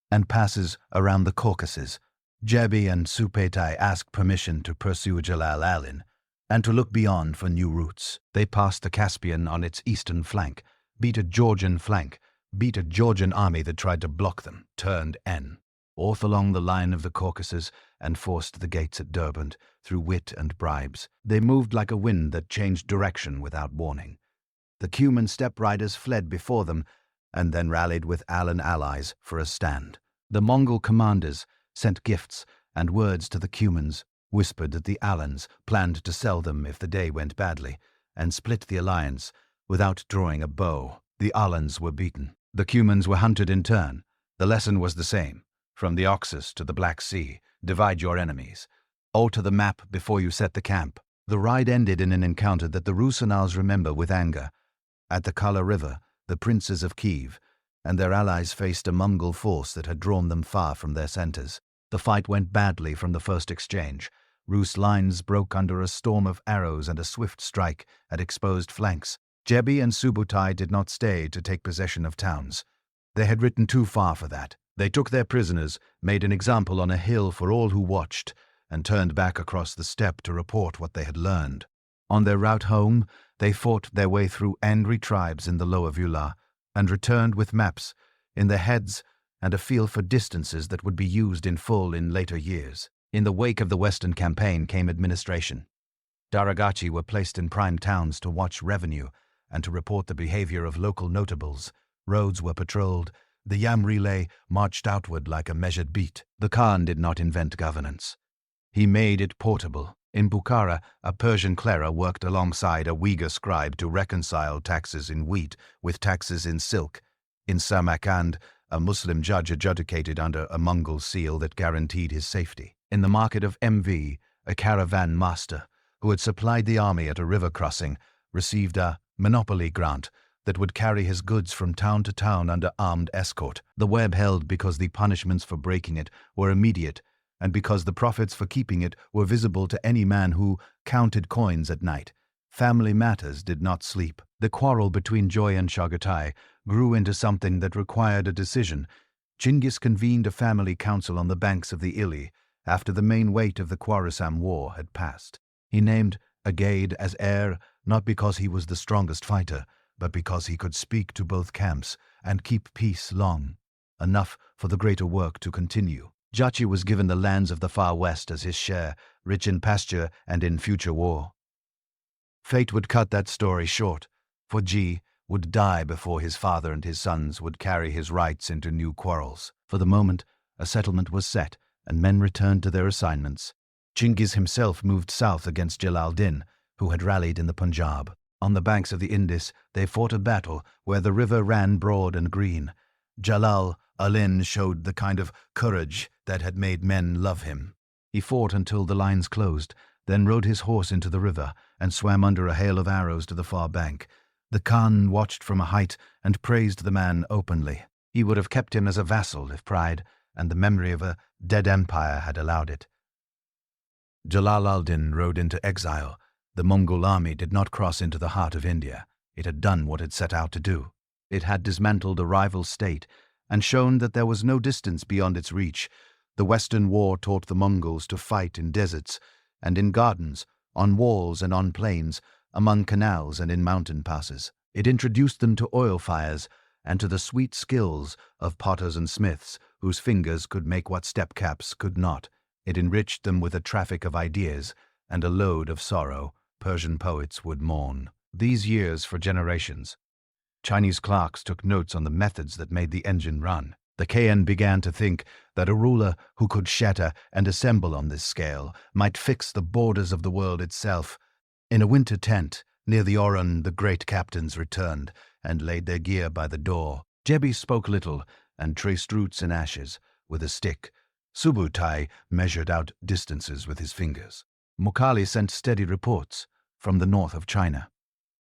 and passes around the Caucasus. Jebi and Supetai asked permission to pursue Jalal al-Din and to look beyond for new routes. They passed the Caspian on its eastern flank, beat a Georgian army that tried to block them, turned off along the line of the Caucasus and forced the gates at Derbent through wit and bribes. They moved like a wind that changed direction without warning. The Cuman steppe riders fled before them and then rallied with Alan allies for a stand. The Mongol commanders sent gifts and words to the Cumans, whispered that the Alans planned to sell them if the day went badly, and split the alliance without drawing a bow. The Alans were beaten. The Cumans were hunted in turn. The lesson was the same. From the Oxus to the Black Sea, divide your enemies. Alter the map before you set the camp. The ride ended in an encounter that the Rusinals remember with anger. At the Kala River, the princes of Kiev and their allies faced a Mongol force that had drawn them far from their centers. The fight went badly from the first exchange. Rus lines broke under a storm of arrows, and a swift strike had exposed flanks. Jebi and Subutai did not stay to take possession of towns. They had ridden too far for that. They took their prisoners, made an example on a hill for all who watched, and turned back across the steppe to report what they had learned. On their route home, they fought their way through angry tribes in the lower Vula, and returned with maps in their heads and a feel for distances that would be used in full in later years. In the wake of the Western campaign came administration. Daragachi were placed in prime towns to watch revenue and to report the behavior of local notables. Roads were patrolled. The yam relay marched outward like a measured beat. The Khan did not invent governance. He made it portable. In Bukhara, a Persian clerk worked alongside a Uyghur scribe to reconcile taxes in wheat with taxes in silk. In Samarkand, a Muslim judge adjudicated under a Mongol seal that guaranteed his safety. In the market of MV, a caravan master, who had supplied the army at a river crossing, received a monopoly grant that would carry his goods from town to town under armed escort. The web held because the punishments for breaking it were immediate, and because the profits for keeping it were visible to any man who counted coins at night. Family matters did not sleep. The quarrel between Joy and Chagatai grew into something that required a decision. Genghis convened a family council on the banks of the Ili after the main weight of the Khorasan War had passed. He named Agade as heir not because he was the strongest fighter, but because he could speak to both camps and keep peace long, enough for the greater work to continue. Jachi was given the lands of the far west as his share, rich in pasture and in future war. Fate would cut that story short, for Ji would die before his father and his sons would carry his rights into new quarrels. For the moment, a settlement was set, and men returned to their assignments. Genghis himself moved south against Jalal-Din, who had rallied in the Punjab. On the banks of the Indus, they fought a battle where the river ran broad and green. Jalal-Alin showed the kind of courage that had made men love him. He fought until the lines closed, then rode his horse into the river and swam under a hail of arrows to the far bank. The Khan watched from a height and praised the man openly. He would have kept him as a vassal if pride and the memory of a dead empire had allowed it. Jalal al-Din rode into exile. The Mongol army did not cross into the heart of India. It had done what it set out to do. It had dismantled a rival state and shown that there was no distance beyond its reach. The Western war taught the Mongols to fight in deserts and in gardens, on walls and on plains, among canals and in mountain passes. It introduced them to oil fires and to the sweet skills of potters and smiths, whose fingers could make what steppe caps could not. It enriched them with a traffic of ideas and a load of sorrow Persian poets would mourn. These years for generations. Chinese clerks took notes on the methods that made the engine run. The Kayhan began to think that a ruler who could shatter and assemble on this scale might fix the borders of the world itself. In a winter tent near the Oron, the great captains returned and laid their gear by the door. Jebi spoke little and traced roots in ashes with a stick. Subutai measured out distances with his fingers. Mukali sent steady reports from the north of China.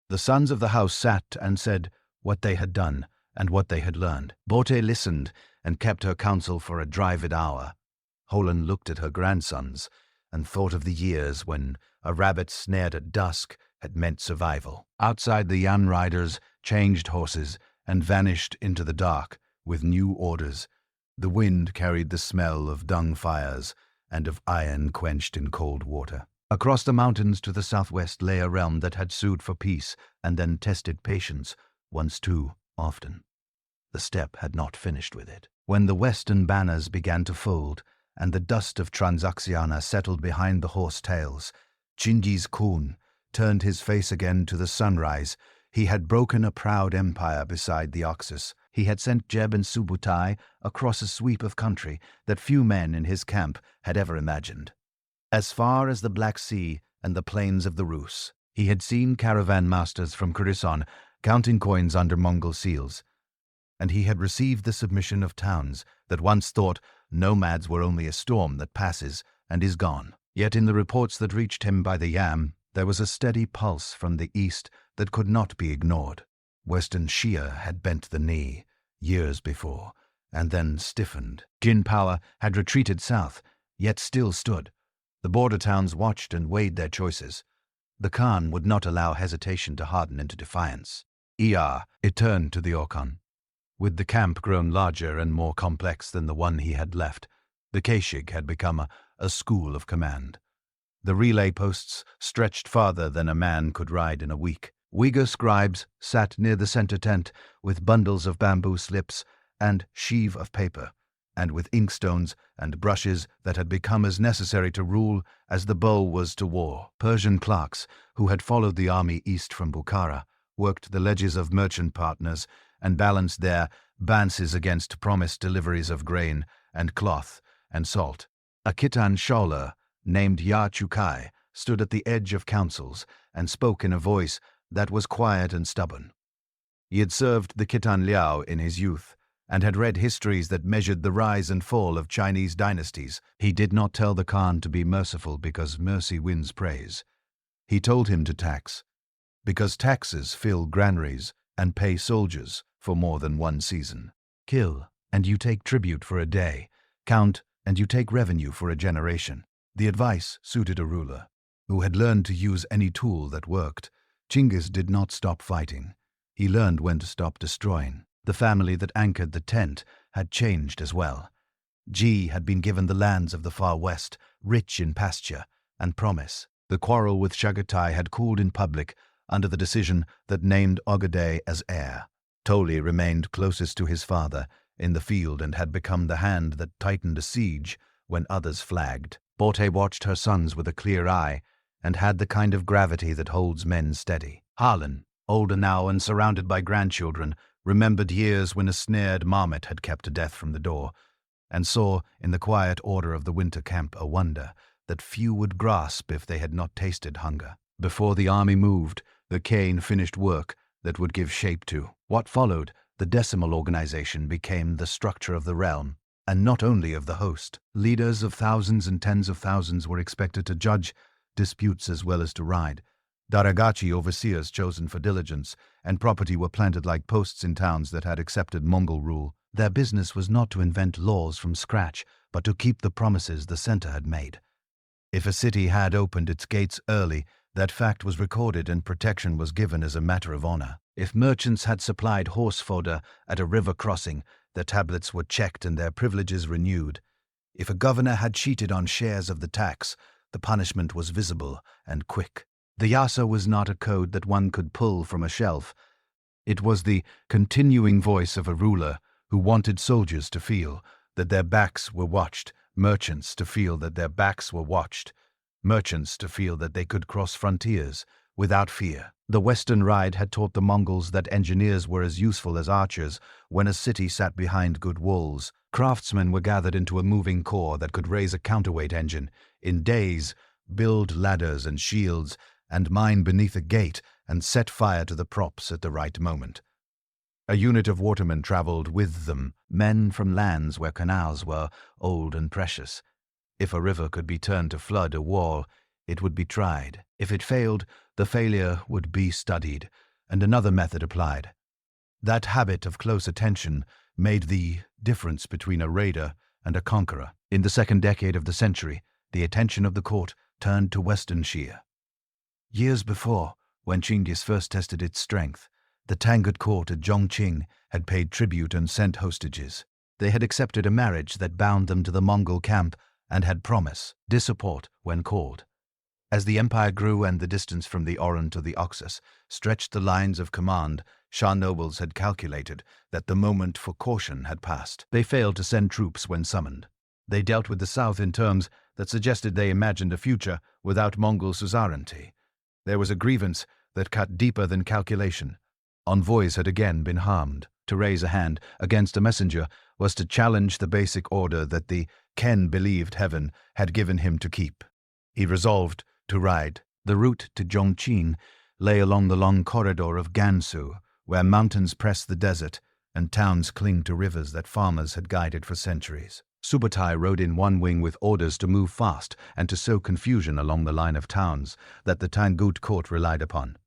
The sons of the house sat and said what they had done and what they had learned. Bote listened and kept her counsel for a drive-ed hour. Holan looked at her grandsons and thought of the years when a rabbit snared at dusk had meant survival. Outside, the Yan riders changed horses and vanished into the dark with new orders. The wind carried the smell of dung fires and of iron quenched in cold water. Across the mountains to the southwest lay a realm that had sued for peace and then tested patience, once too often. The steppe had not finished with it. When the western banners began to fold and the dust of Transaxiana settled behind the horse tails, Genghis Khan turned his face again to the sunrise. He had broken a proud empire beside the Oxus. He had sent Jeb and Subutai across a sweep of country that few men in his camp had ever imagined. as far as the Black Sea and the plains of the Rus. He had seen caravan masters from Kherson counting coins under Mongol seals, and he had received the submission of towns that once thought nomads were only a storm that passes and is gone. Yet in the reports that reached him by the Yam, there was a steady pulse from the east that could not be ignored. Western Xia had bent the knee years before, and then stiffened. Jin power had retreated south, yet still stood. The border towns watched and weighed their choices. The Khan would not allow hesitation to harden into defiance. It turned to the Orkhon. With the camp grown larger and more complex than the one he had left, the Keshig had become a school of command. The relay posts stretched farther than a man could ride in a week. Uyghur scribes sat near the center tent with bundles of bamboo slips and sheave of paper, and with inkstones and brushes that had become as necessary to rule as the bow was to war. Persian clerks, who had followed the army east from Bukhara, worked the ledges of merchant partners and balanced their advances against promised deliveries of grain and cloth and salt. A Khitan scholar named Ya Chukai stood at the edge of councils and spoke in a voice that was quiet and stubborn. He had served the Khitan Liao in his youth and had read histories that measured the rise and fall of Chinese dynasties. He did not tell the Khan to be merciful because mercy wins praise. He told him to tax, because taxes fill granaries and pay soldiers for more than one season. Kill, and you take tribute for a day. Count, and you take revenue for a generation. The advice suited a ruler who had learned to use any tool that worked. Genghis did not stop fighting. He learned when to stop destroying. The family that anchored the tent had changed as well. Ji had been given the lands of the far west, rich in pasture and promise. The quarrel with Chagatai had cooled in public under the decision that named Ogadei as heir. Toli remained closest to his father in the field and had become the hand that tightened a siege when others flagged. Borte watched her sons with a clear eye and had the kind of gravity that holds men steady. Harlan, older now and surrounded by grandchildren, remembered years when a snared marmot had kept to death from the door, and saw in the quiet order of the winter camp a wonder that few would grasp if they had not tasted hunger. Before the army moved, the Kane finished work that would give shape to what followed. The decimal organization became the structure of the realm, and not only of the host. Leaders of thousands and tens of thousands were expected to judge disputes as well as to ride. Daragachi overseers chosen for diligence and property were planted like posts in towns that had accepted Mongol rule. Their business was not to invent laws from scratch, but to keep the promises the center had made. If a city had opened its gates early, that fact was recorded and protection was given as a matter of honor. If merchants had supplied horse fodder at a river crossing, their tablets were checked and their privileges renewed. If a governor had cheated on shares of the tax, the punishment was visible and quick. The yasa was not a code that one could pull from a shelf. It was the continuing voice of a ruler who wanted soldiers to feel that their backs were watched, merchants to feel that their backs were watched, merchants to feel that they could cross frontiers without fear. The Western Ride had taught the Mongols that engineers were as useful as archers when a city sat behind good walls. Craftsmen were gathered into a moving core that could raise a counterweight engine in days, build ladders and shields, and mine beneath a gate and set fire to the props at the right moment. A unit of watermen traveled with them, men from lands where canals were old and precious. If a river could be turned to flood a wall, it would be tried. If it failed, the failure would be studied, and another method applied. That habit of close attention made the difference between a raider and a conqueror. In the second decade of the century, the attention of the court turned to Western Xia. Years before, when Genghis first tested its strength, the Tangut court at Zhongqing had paid tribute and sent hostages. They had accepted a marriage that bound them to the Mongol camp and had promise, disupport when called. As the empire grew and the distance from the Oron to the Oxus stretched the lines of command, Shah nobles had calculated that the moment for caution had passed. They failed to send troops when summoned. They dealt with the south in terms that suggested they imagined a future without Mongol suzerainty. There was a grievance that cut deeper than calculation. Envoys had again been harmed. To raise a hand against a messenger was to challenge the basic order that the Ken believed heaven had given him to keep. He resolved to ride. The route to Zhongqing lay along the long corridor of Gansu, where mountains press the desert and towns cling to rivers that farmers had guided for centuries. Subutai rode in one wing with orders to move fast and to sow confusion along the line of towns that the Tangut court relied upon.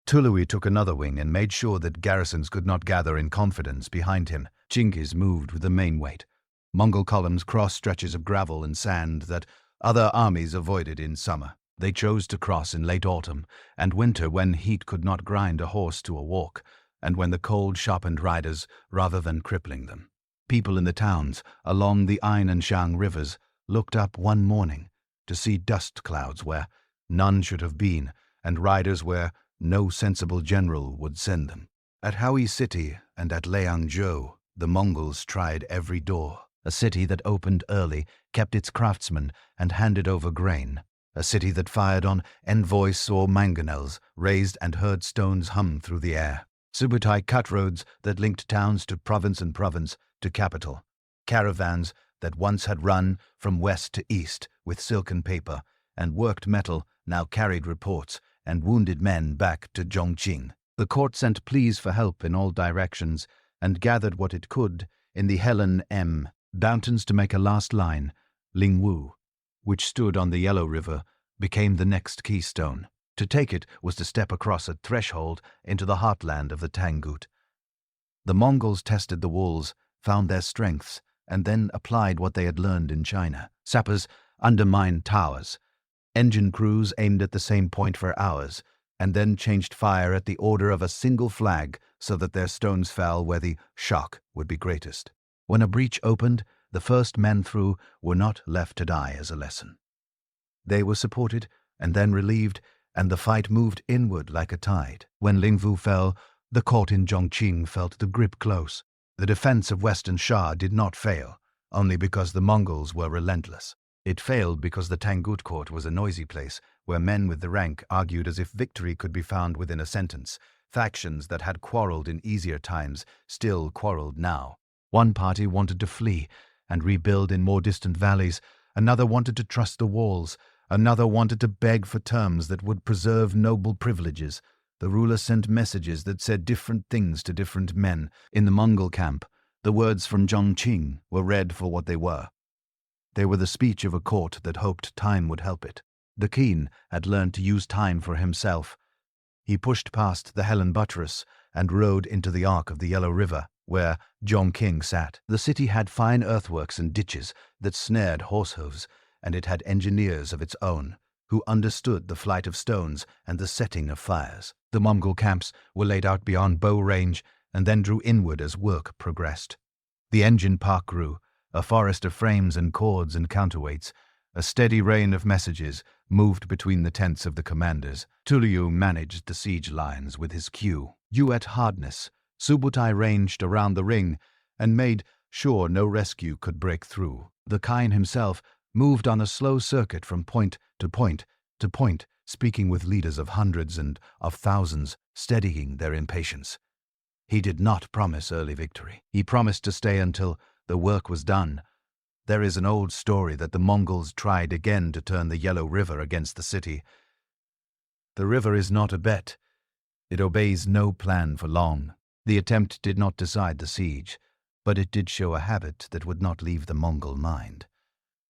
Tului took another wing and made sure that garrisons could not gather in confidence behind him. Genghis moved with the main weight. Mongol columns crossed stretches of gravel and sand that other armies avoided in summer. They chose to cross in late autumn and winter when heat could not grind a horse to a walk, and when the cold sharpened riders rather than crippling them. People in the towns along the Ain and Xiang rivers looked up one morning to see dust clouds where none should have been, and riders where no sensible general would send them. At Houi City and at Liangzhou, the Mongols tried every door. A city that opened early, kept its craftsmen, and handed over grain. A city that fired on envoys or mangonels, raised and heard stones hum through the air. Subutai cut roads that linked towns to province and province to capital. Caravans that once had run from west to east with silken paper and worked metal now carried reports and wounded men back to Zhongqing. The court sent pleas for help in all directions and gathered what it could in the Helen M. mountains to make a last line. Lingwu, which stood on the Yellow River, became the next keystone. To take it was to step across a threshold into the heartland of the Tangut. The Mongols tested the walls, found their strengths, and then applied what they had learned in China. Sappers undermined towers. Engine crews aimed at the same point for hours, and then changed fire at the order of a single flag so that their stones fell where the shock would be greatest. When a breach opened, the first men through were not left to die as a lesson. They were supported and then relieved, and the fight moved inward like a tide. When Lingwu fell, the court in Zhongqing felt the grip close. The defense of Western Shah did not fail, only because the Mongols were relentless. It failed because the Tangut court was a noisy place where men with the rank argued as if victory could be found within a sentence. Factions that had quarreled in easier times still quarreled now. One party wanted to flee and rebuild in more distant valleys. Another wanted to trust the walls. Another wanted to beg for terms that would preserve noble privileges. The ruler sent messages that said different things to different men. In the Mongol camp, the words from Zhongqing were read for what they were. They were the speech of a court that hoped time would help it. The Keen had learned to use time for himself. He pushed past the Helen Buttress and rode into the arc of the Yellow River, where Zhongqing sat. The city had fine earthworks and ditches that snared horse hooves, and it had engineers of its own, who understood the flight of stones and the setting of fires. The Mongol camps were laid out beyond bow range and then drew inward as work progressed. The engine park grew, a forest of frames and cords and counterweights. A steady rain of messages moved between the tents of the commanders. Tului managed the siege lines with his queue. At hardness, Subutai ranged around the ring and made sure no rescue could break through. The Kine himself moved on a slow circuit from point to point to point, speaking with leaders of hundreds and of thousands, steadying their impatience. He did not promise early victory. He promised to stay until the work was done. There is an old story that the Mongols tried again to turn the Yellow River against the city. The river is not a bet. It obeys no plan for long. The attempt did not decide the siege, but it did show a habit that would not leave the Mongol mind.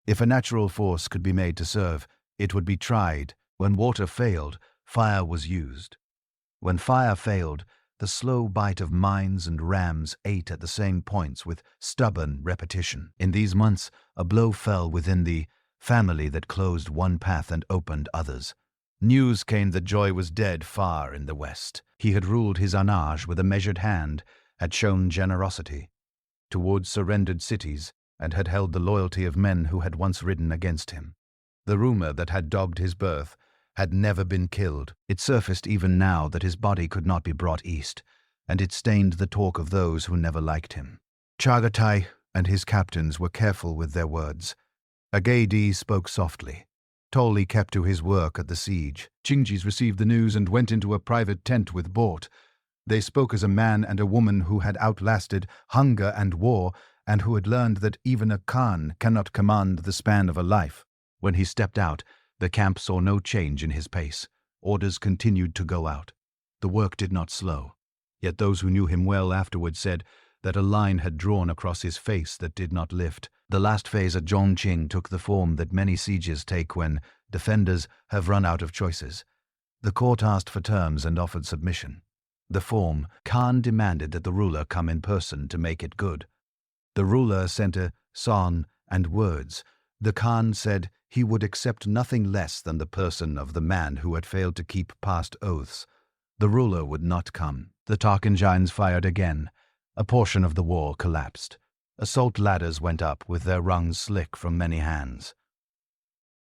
If a natural force could be made to serve, it would be tried. When water failed, fire was used. When fire failed, the slow bite of mines and rams ate at the same points with stubborn repetition. In these months, a blow fell within the family that closed one path and opened others. News came that Joy was dead far in the west. He had ruled his anage with a measured hand, had shown generosity towards surrendered cities, and had held the loyalty of men who had once ridden against him. The rumor that had dogged his birth had never been killed. It surfaced even now that his body could not be brought east, and it stained the talk of those who never liked him. Chagatai and his captains were careful with their words. Agadi spoke softly. Tolly kept to his work at the siege. Genghis received the news and went into a private tent with Bort. They spoke as a man and a woman who had outlasted hunger and war, and who had learned that even a Khan cannot command the span of a life. When he stepped out, The camp saw no change in his pace. Orders continued to go out. The work did not slow. Yet those who knew him well afterward said that a line had drawn across his face that did not lift. The last phase at Zhongqing took the form that many sieges take when defenders have run out of choices. The court asked for terms and offered submission. The form, Khan demanded that the ruler come in person to make it good. The ruler sent a song and words. The Khan said he would accept nothing less than the person of the man who had failed to keep past oaths. The ruler would not come. The Tarkangines fired again. A portion of the wall collapsed. Assault ladders went up with their rungs slick from many hands.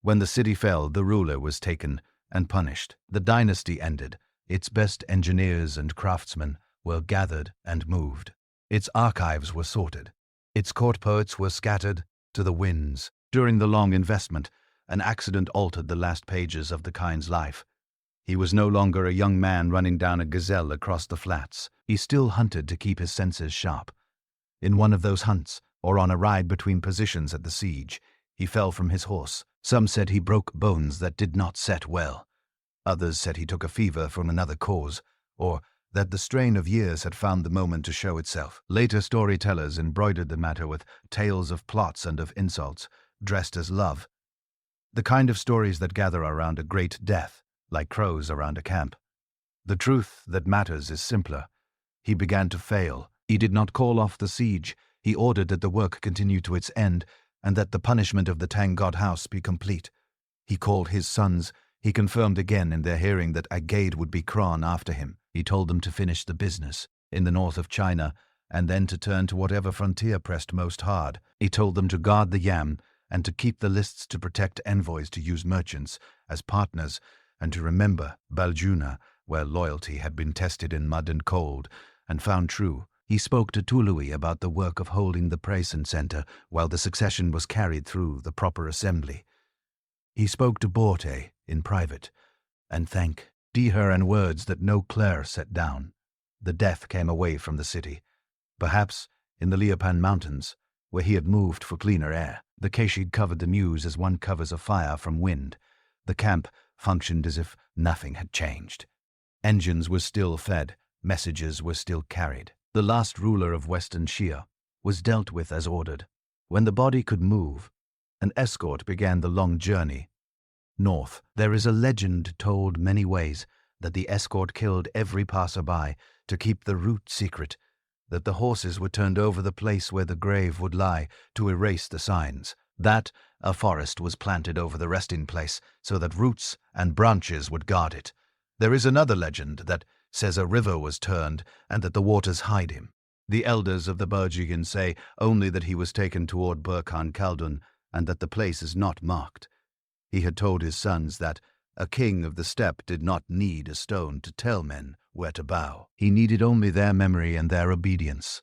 When the city fell, the ruler was taken and punished. The dynasty ended. Its best engineers and craftsmen were gathered and moved. Its archives were sorted. Its court poets were scattered to the winds. During the long investment, an accident altered the last pages of the Khan's life. He was no longer a young man running down a gazelle across the flats. He still hunted to keep his senses sharp. In one of those hunts, or on a ride between positions at the siege, he fell from his horse. Some said he broke bones that did not set well. Others said he took a fever from another cause, or that the strain of years had found the moment to show itself. Later storytellers embroidered the matter with tales of plots and of insults, dressed as love. The kind of stories that gather around a great death, like crows around a camp. The truth that matters is simpler. He began to fail. He did not call off the siege. He ordered that the work continue to its end, and that the punishment of the Tang God house be complete. He called his sons. He confirmed again in their hearing that Agade would be Kron after him. He told them to finish the business in the north of China, and then to turn to whatever frontier pressed most hard. He told them to guard the Yam, and to keep the lists to protect envoys, to use merchants as partners, and to remember Baljuna, where loyalty had been tested in mud and cold, and found true. He spoke to Tului about the work of holding the Prayson Center while the succession was carried through the proper assembly. He spoke to Borte in private, and thanked her in words that no clerk set down. The death came away from the city, perhaps in the Liapan Mountains, where he had moved for cleaner air. The Kashid covered the news as one covers a fire from wind. The camp functioned as if nothing had changed. Engines were still fed, messages were still carried. The last ruler of Western Xia was dealt with as ordered. When the body could move, an escort began the long journey north. There is a legend told many ways that the escort killed every passerby to keep the route secret, that the horses were turned over the place where the grave would lie to erase the signs, that a forest was planted over the resting place so that roots and branches would guard it. There is another legend that says a river was turned and that the waters hide him. The elders of the Burjigan say only that he was taken toward Burkhan Khaldun and that the place is not marked. He had told his sons that a king of the steppe did not need a stone to tell men where to bow. He needed only their memory and their obedience.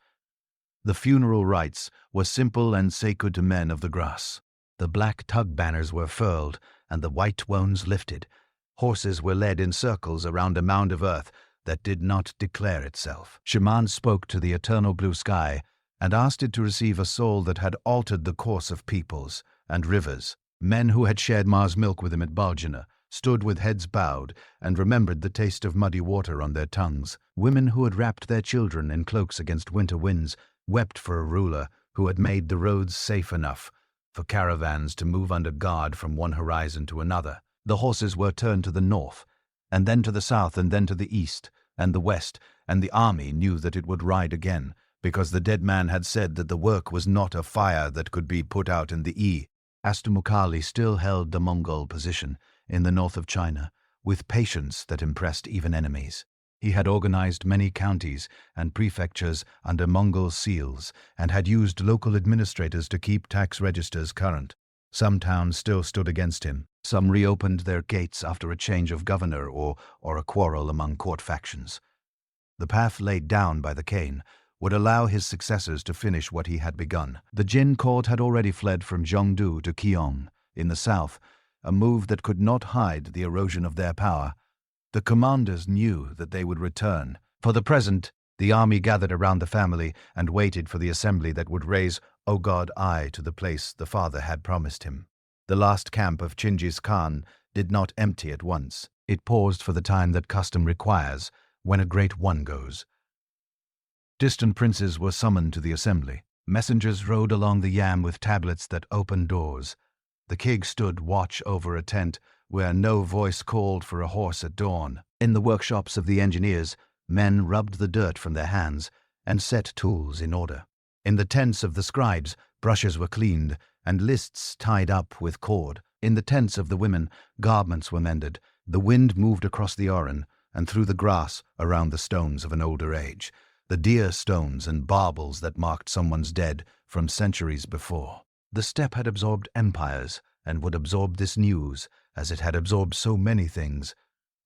The funeral rites were simple and sacred to men of the grass. The black tug banners were furled and the white wones lifted. Horses were led in circles around a mound of earth that did not declare itself. Shaman spoke to the eternal blue sky and asked it to receive a soul that had altered the course of peoples and rivers. Men who had shared Mars milk with him at Baljuna stood with heads bowed and remembered the taste of muddy water on their tongues. Women who had wrapped their children in cloaks against winter winds wept for a ruler who had made the roads safe enough for caravans to move under guard from one horizon to another. The horses were turned to the north, and then to the south, and then to the east and the west, and the army knew that it would ride again, because the dead man had said that the work was not a fire that could be put out in the E. Astumukali still held the Mongol position in the north of China, with patience that impressed even enemies. He had organized many counties and prefectures under Mongol seals, and had used local administrators to keep tax registers current. Some towns still stood against him. Some reopened their gates after a change of governor or a quarrel among court factions. The path laid down by the Kane would allow his successors to finish what he had begun. The Jin court had already fled from Zhongdu to Qiong in the south, a move that could not hide the erosion of their power. The commanders knew that they would return. For the present, the army gathered around the family and waited for the assembly that would raise O God I to the place the father had promised him. The last camp of Genghis Khan did not empty at once. It paused for the time that custom requires when a great one goes. Distant princes were summoned to the assembly. Messengers rode along the yam with tablets that opened doors. The king stood watch over a tent where no voice called for a horse at dawn. In the workshops of the engineers, men rubbed the dirt from their hands and set tools in order. In the tents of the scribes, brushes were cleaned and lists tied up with cord. In the tents of the women, garments were mended. The wind moved across the oren and through the grass around the stones of an older age, the deer stones and baubles that marked someone's dead from centuries before. The steppe had absorbed empires and would absorb this news as it had absorbed so many things.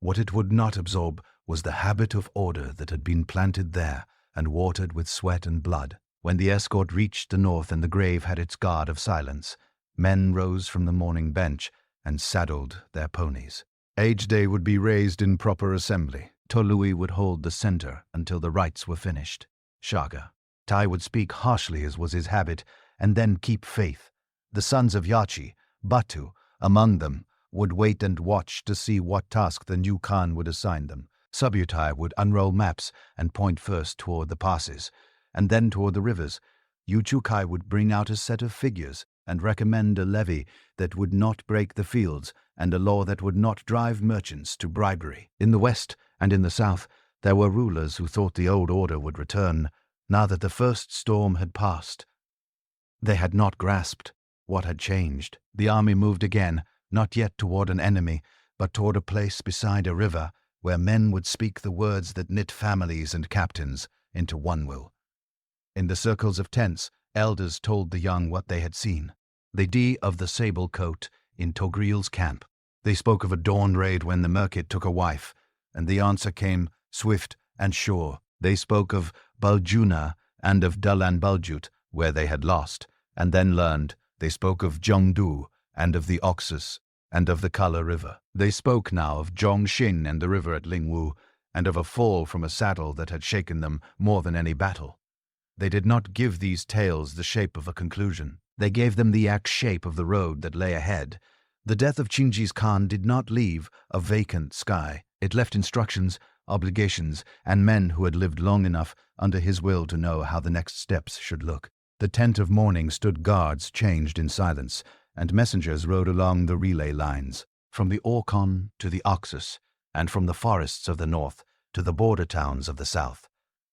What it would not absorb was the habit of order that had been planted there and watered with sweat and blood. When the escort reached the north and the grave had its guard of silence, men rose from the mourning bench and saddled their ponies. Age Day would be raised in proper assembly. Tolui would hold the center until the rites were finished. Shaga. Tai would speak harshly as was his habit, and then keep faith. The sons of Yachi, Batu, among them, would wait and watch to see what task the new Khan would assign them. Subutai would unroll maps and point first toward the passes, and then toward the rivers. Yuchukai would bring out a set of figures and recommend a levy that would not break the fields and a law that would not drive merchants to bribery. In the west and in the south, there were rulers who thought the old order would return, now that the first storm had passed. They had not grasped what had changed. The army moved again, not yet toward an enemy, but toward a place beside a river where men would speak the words that knit families and captains into one will. In the circles of tents, elders told the young what they had seen. They D of the sable coat in Togril's camp. They spoke of a dawn raid when the Merkit took a wife, and the answer came swift and sure. They spoke of Baljuna and of Dalan Baljut, where they had lost, and then learned. They spoke of Zhongdu and of the Oxus and of the Kala River. They spoke now of Zhongshin and the river at Lingwu, and of a fall from a saddle that had shaken them more than any battle. They did not give these tales the shape of a conclusion. They gave them the act shape of the road that lay ahead. The death of Genghis Khan did not leave a vacant sky. It left instructions, obligations, and men who had lived long enough under his will to know how the next steps should look. The tent of mourning stood guards changed in silence, and messengers rode along the relay lines, from the Orkhon to the Oxus, and from the forests of the north to the border towns of the south.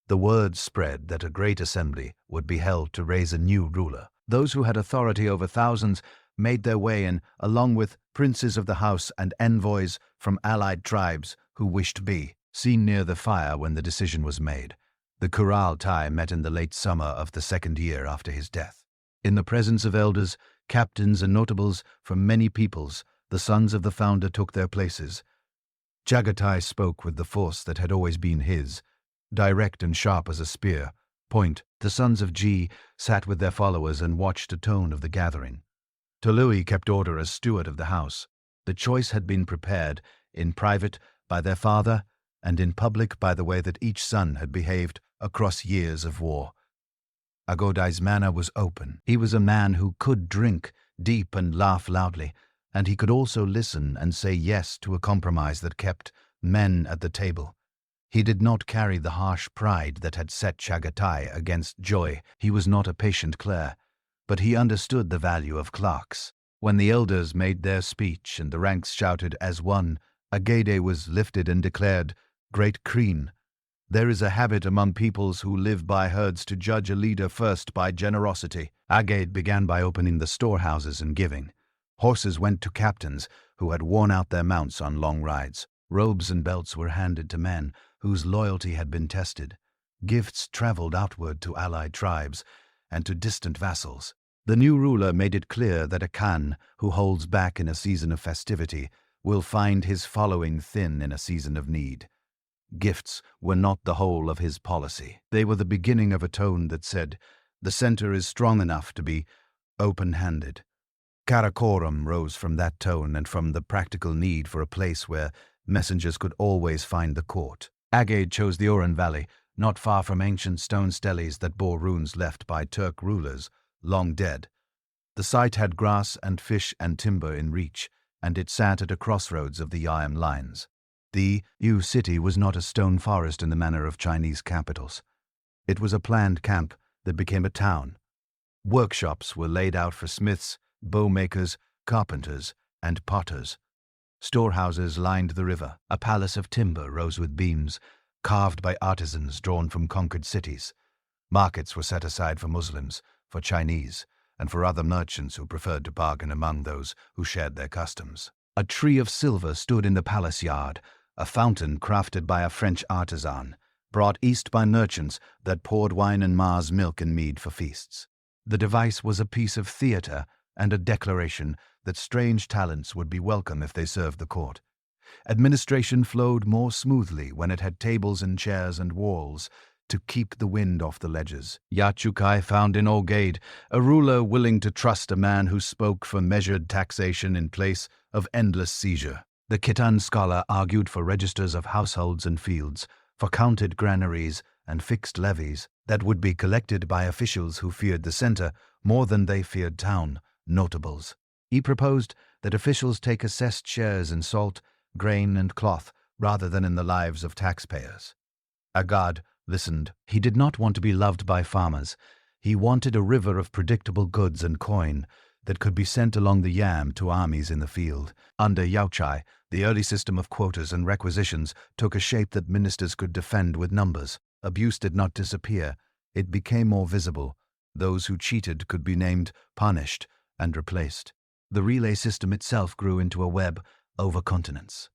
The word spread that a great assembly would be held to raise a new ruler. Those who had authority over thousands made their way in, along with princes of the house and envoys from allied tribes who wished to be seen near the fire when the decision was made. The Kural Tai met in the late summer of the second year after his death. In the presence of elders, captains, and notables from many peoples, the sons of the founder took their places. Chagatai spoke with the force that had always been his, direct and sharp as a spear. Point. The sons of Ji sat with their followers and watched the tone of the gathering. Tolui kept order as steward of the house. The choice had been prepared, in private by their father, and in public by the way that each son had behaved across years of war. Agodai's manner was open. He was a man who could drink deep and laugh loudly, and he could also listen and say yes to a compromise that kept men at the table. He did not carry the harsh pride that had set Chagatai against joy. He was not a patient clerk, but he understood the value of clerks. When the elders made their speech and the ranks shouted as one, Agade was lifted and declared, "Great Kreen, there is a habit among peoples who live by herds to judge a leader first by generosity." Agade began by opening the storehouses and giving. Horses went to captains who had worn out their mounts on long rides. Robes and belts were handed to men whose loyalty had been tested. Gifts traveled outward to allied tribes and to distant vassals. The new ruler made it clear that a Khan who holds back in a season of festivity will find his following thin in a season of need. Gifts were not the whole of his policy. They were the beginning of a tone that said, the center is strong enough to be open-handed. Karakoram rose from that tone and from the practical need for a place where messengers could always find the court. Agade chose the Oran Valley, not far from ancient stone steles that bore runes left by Turk rulers, long dead. The site had grass and fish and timber in reach, and it sat at a crossroads of the Yam lines. The Yu city was not a stone forest in the manner of Chinese capitals. It was a planned camp that became a town. Workshops were laid out for smiths, bow-makers, carpenters, and potters. Storehouses lined the river. A palace of timber rose with beams, carved by artisans drawn from conquered cities. Markets were set aside for Muslims, for Chinese, and for other merchants who preferred to bargain among those who shared their customs. A tree of silver stood in the palace yard, a fountain crafted by a French artisan, brought east by merchants that poured wine and Mars milk and mead for feasts. The device was a piece of theatre and a declaration that strange talents would be welcome if they served the court. Administration flowed more smoothly when it had tables and chairs and walls to keep the wind off the ledges. Yachukai found in Ogade a ruler willing to trust a man who spoke for measured taxation in place of endless seizure. The Khitan scholar argued for registers of households and fields, for counted granaries and fixed levies that would be collected by officials who feared the center more than they feared town notables. He proposed that officials take assessed shares in salt, grain, and cloth rather than in the lives of taxpayers. Agad listened. He did not want to be loved by farmers. He wanted a river of predictable goods and coin that could be sent along the Yam to armies in the field. Under Yaochai, the early system of quotas and requisitions took a shape that ministers could defend with numbers. Abuse did not disappear. It became more visible. Those who cheated could be named, punished, and replaced. The relay system itself grew into a web over continents.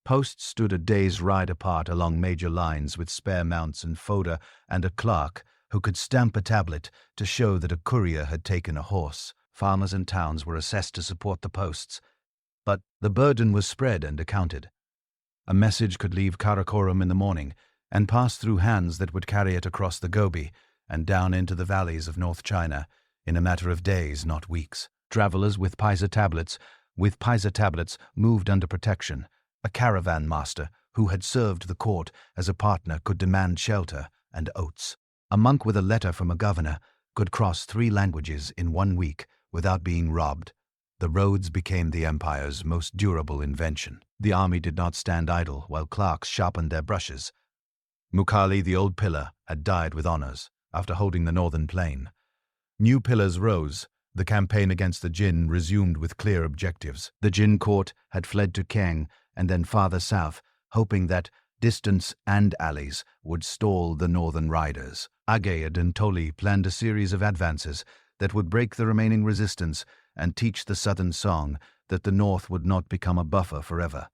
Posts stood a day's ride apart along major lines with spare mounts and fodder and a clerk who could stamp a tablet to show that a courier had taken a horse. Farmers and towns were assessed to support the posts, but the burden was spread and accounted. A message could leave Karakoram in the morning and pass through hands that would carry it across the Gobi and down into the valleys of North China in a matter of days, not weeks. Travelers with Paisa tablets moved under protection. A caravan master who had served the court as a partner could demand shelter and oats. A monk with a letter from a governor could cross 3 languages in 1 week without being robbed. The roads became the empire's most durable invention. The army did not stand idle while clerks sharpened their brushes. Mukali, the old pillar, had died with honors after holding the northern plain. New pillars rose. The campaign against the Jin resumed with clear objectives. The Jin court had fled to Kang and then farther south, hoping that distance and allies would stall the northern riders. Agayad and Toli planned a series of advances that would break the remaining resistance and teach the southern song that the north would not become a buffer forever.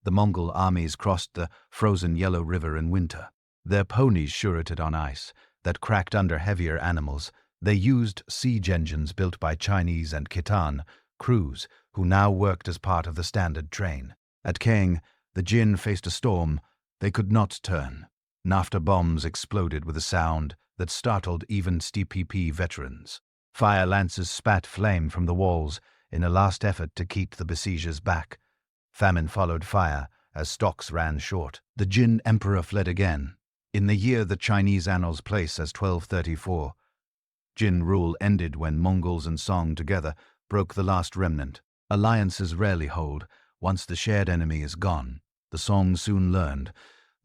The Mongol armies crossed the frozen Yellow River in winter. Their ponies sureted on ice that cracked under heavier animals. They used siege engines built by Chinese and Khitan crews who now worked as part of the standard train. At Kang, the Jin faced a storm they could not turn. Naphtha bombs exploded with a sound that startled even Steppe veterans. Fire lances spat flame from the walls in a last effort to keep the besiegers back. Famine followed fire as stocks ran short. The Jin emperor fled again. In the year the Chinese annals place as 1234, Jin rule ended when Mongols and Song together broke the last remnant. Alliances rarely hold. Once the shared enemy is gone, the Song soon learned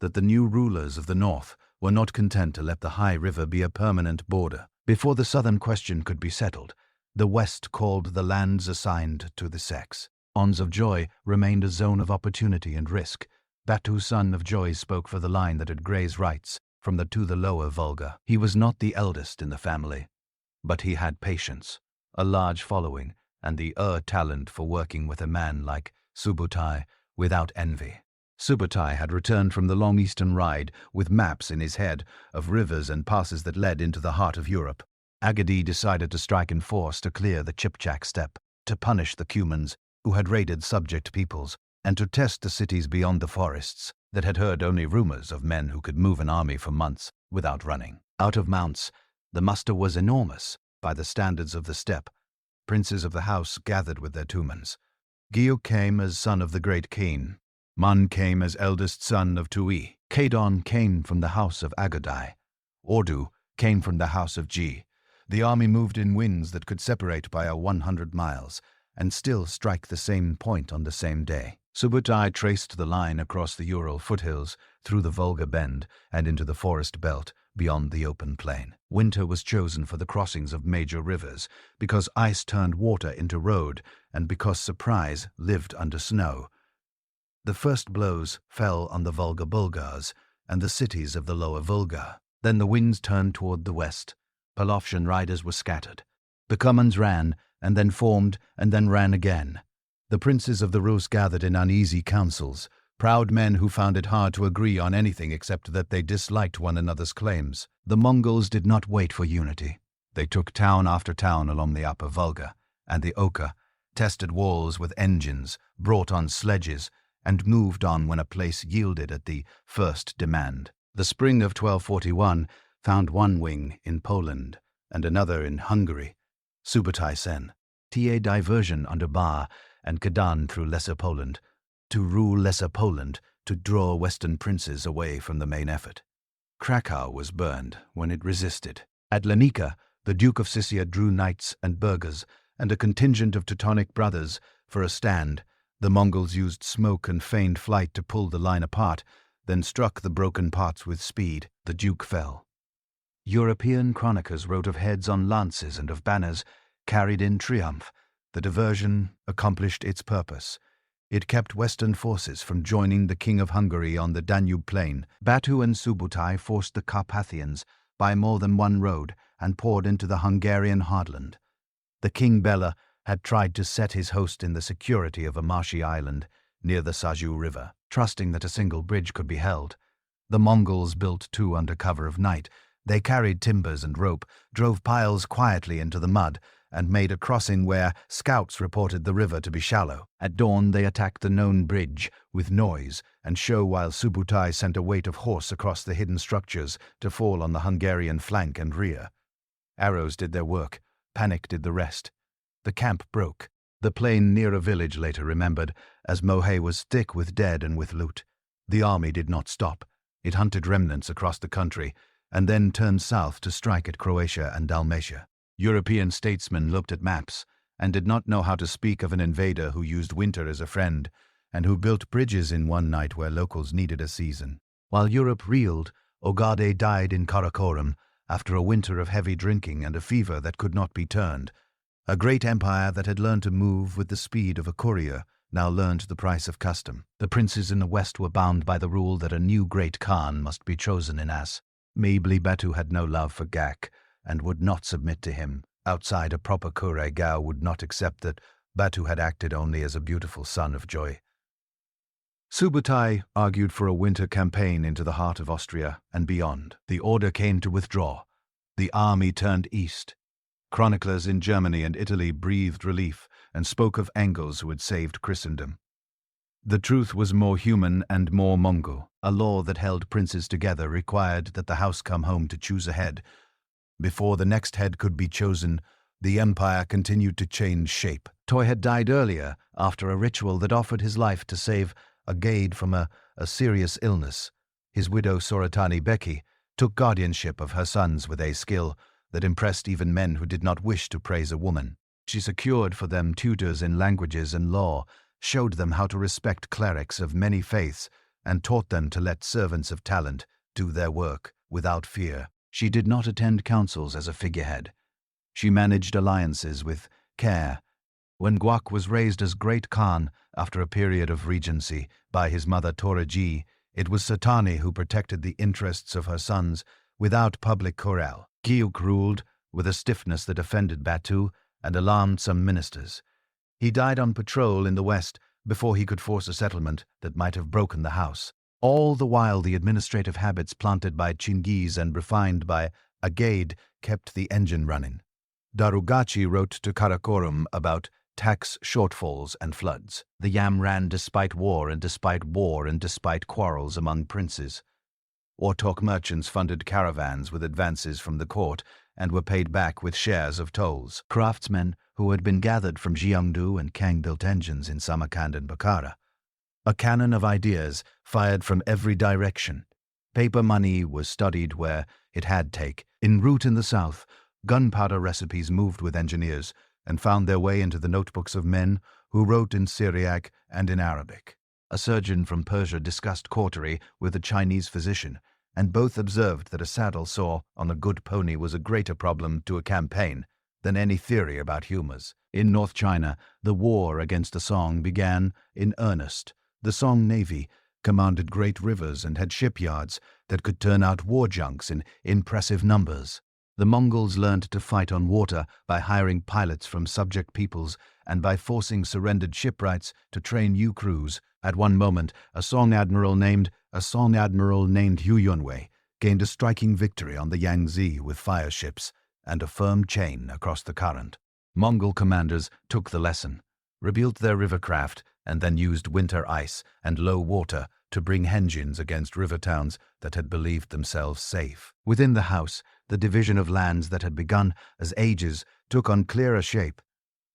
that the new rulers of the north were not content to let the high river be a permanent border. Before the southern question could be settled, the west called the lands assigned to the sex. Ons of Joy remained a zone of opportunity and risk. Batu, son of Joy, spoke for the line that had Gray's rights from the to the lower Volga. He was not the eldest in the family, but he had patience, a large following, and the talent for working with a man like Subutai without envy. Subutai had returned from the long eastern ride with maps in his head of rivers and passes that led into the heart of Europe. Agadi decided to strike in force to clear the Chipchak steppe, to punish the Cumans who had raided subject peoples, and to test the cities beyond the forests that had heard only rumors of men who could move an army for months without running. Out of mounts, the muster was enormous by the standards of the steppe. Princes of the house gathered with their tumans. Gyu came as son of the great Keen. Mun came as eldest son of Tui. Kadon came from the house of Agadai. Ordu came from the house of Ji. The army moved in winds that could separate by 100 miles and still strike the same point on the same day. Subutai traced the line across the Ural foothills, through the Volga Bend, and into the forest belt beyond the open plain. Winter was chosen for the crossings of major rivers, because ice turned water into road and because surprise lived under snow. The first blows fell on the Volga Bulgars and the cities of the lower Volga. Then the winds turned toward the west. Polovshan riders were scattered. The Cumans ran, and then formed, and then ran again. The princes of the Rus gathered in uneasy councils, proud men who found it hard to agree on anything except that they disliked one another's claims. The Mongols did not wait for unity. They took town after town along the upper Volga and the Oka, tested walls with engines, brought on sledges, and moved on when a place yielded at the first demand. The spring of 1241 found one wing in Poland and another in Hungary, Subutai Sen, a diversion under Bar and Khadan through Lesser Poland, to rule Lesser Poland, to draw Western princes away from the main effort. Krakow was burned when it resisted. At Lenica, the Duke of Sissia drew knights and burghers and a contingent of Teutonic brothers for a stand. The Mongols used smoke and feigned flight to pull the line apart, then struck the broken parts with speed. The Duke fell. European chroniclers wrote of heads on lances and of banners carried in triumph. The diversion accomplished its purpose. It kept Western forces from joining the King of Hungary on the Danube plain. Batu and Subutai forced the Carpathians by more than one road and poured into the Hungarian heartland. The King Bela had tried to set his host in the security of a marshy island near the Saju River, trusting that a single bridge could be held. The Mongols built two under cover of night. They carried timbers and rope, drove piles quietly into the mud, and made a crossing where scouts reported the river to be shallow. At dawn they attacked the known bridge with noise and show, while Subutai sent a weight of horse across the hidden structures to fall on the Hungarian flank and rear. Arrows did their work, panic did the rest. The camp broke. The plain near a village later remembered, as Mohe was thick with dead and with loot. The army did not stop. It hunted remnants across the country, and then turned south to strike at Croatia and Dalmatia. European statesmen looked at maps and did not know how to speak of an invader who used winter as a friend and who built bridges in one night where locals needed a season. While Europe reeled, Ogade died in Karakorum after a winter of heavy drinking and a fever that could not be turned. A great empire that had learned to move with the speed of a courier now learned the price of custom. The princes in the west were bound by the rule that a new great Khan must be chosen in As. Meibli Batu had no love for Gak and would not submit to him. Outside, a proper Kure Gao would not accept that Batu had acted only as a beautiful son of joy. Subutai argued for a winter campaign into the heart of Austria and beyond. The order came to withdraw. The army turned east. Chroniclers in Germany and Italy breathed relief and spoke of Engels who had saved Christendom. The truth was more human and more Mongol. A law that held princes together required that the house come home to choose a head. Before the next head could be chosen, the empire continued to change shape. Toy had died earlier after a ritual that offered his life to save Agade from a serious illness. His widow Soratani Beki took guardianship of her sons with a skill that impressed even men who did not wish to praise a woman. She secured for them tutors in languages and law, showed them how to respect clerics of many faiths, and taught them to let servants of talent do their work without fear. She did not attend councils as a figurehead. She managed alliances with care. When Guak was raised as Great Khan after a period of regency by his mother Toraji, it was Satani who protected the interests of her sons without public chorale. Gyuk ruled with a stiffness that offended Batu and alarmed some ministers. He died on patrol in the west before he could force a settlement that might have broken the house. All the while, the administrative habits planted by Chingiz and refined by Agade kept the engine running. Darugachi wrote to Karakorum about tax shortfalls and floods. The yam ran despite war and despite war and despite quarrels among princes. Ortok merchants funded caravans with advances from the court and were paid back with shares of tolls. Craftsmen who had been gathered from Gyeongdu and Kang built engines in Samarkand and Bukhara. A cannon of ideas fired from every direction. Paper money was studied where it had take. En route in the south, Gunpowder recipes moved with engineers and found their way into the notebooks of men who wrote in Syriac and in Arabic. A surgeon from Persia discussed cautery with a Chinese physician, and both observed that a saddle sore on a good pony was a greater problem to a campaign than any theory about humors. In North China, the war against the Song began in earnest. The Song Navy commanded great rivers and had shipyards that could turn out war junks in impressive numbers. The Mongols learned to fight on water by hiring pilots from subject peoples and by forcing surrendered shipwrights to train new crews. At one moment, a Song admiral named Hu Yunwei gained a striking victory on the Yangtze with fire ships and a firm chain across the current. Mongol commanders took the lesson, rebuilt their rivercraft, and then used winter ice and low water to bring engines against river towns that had believed themselves safe. Within the house, the division of lands that had begun as ages took on clearer shape.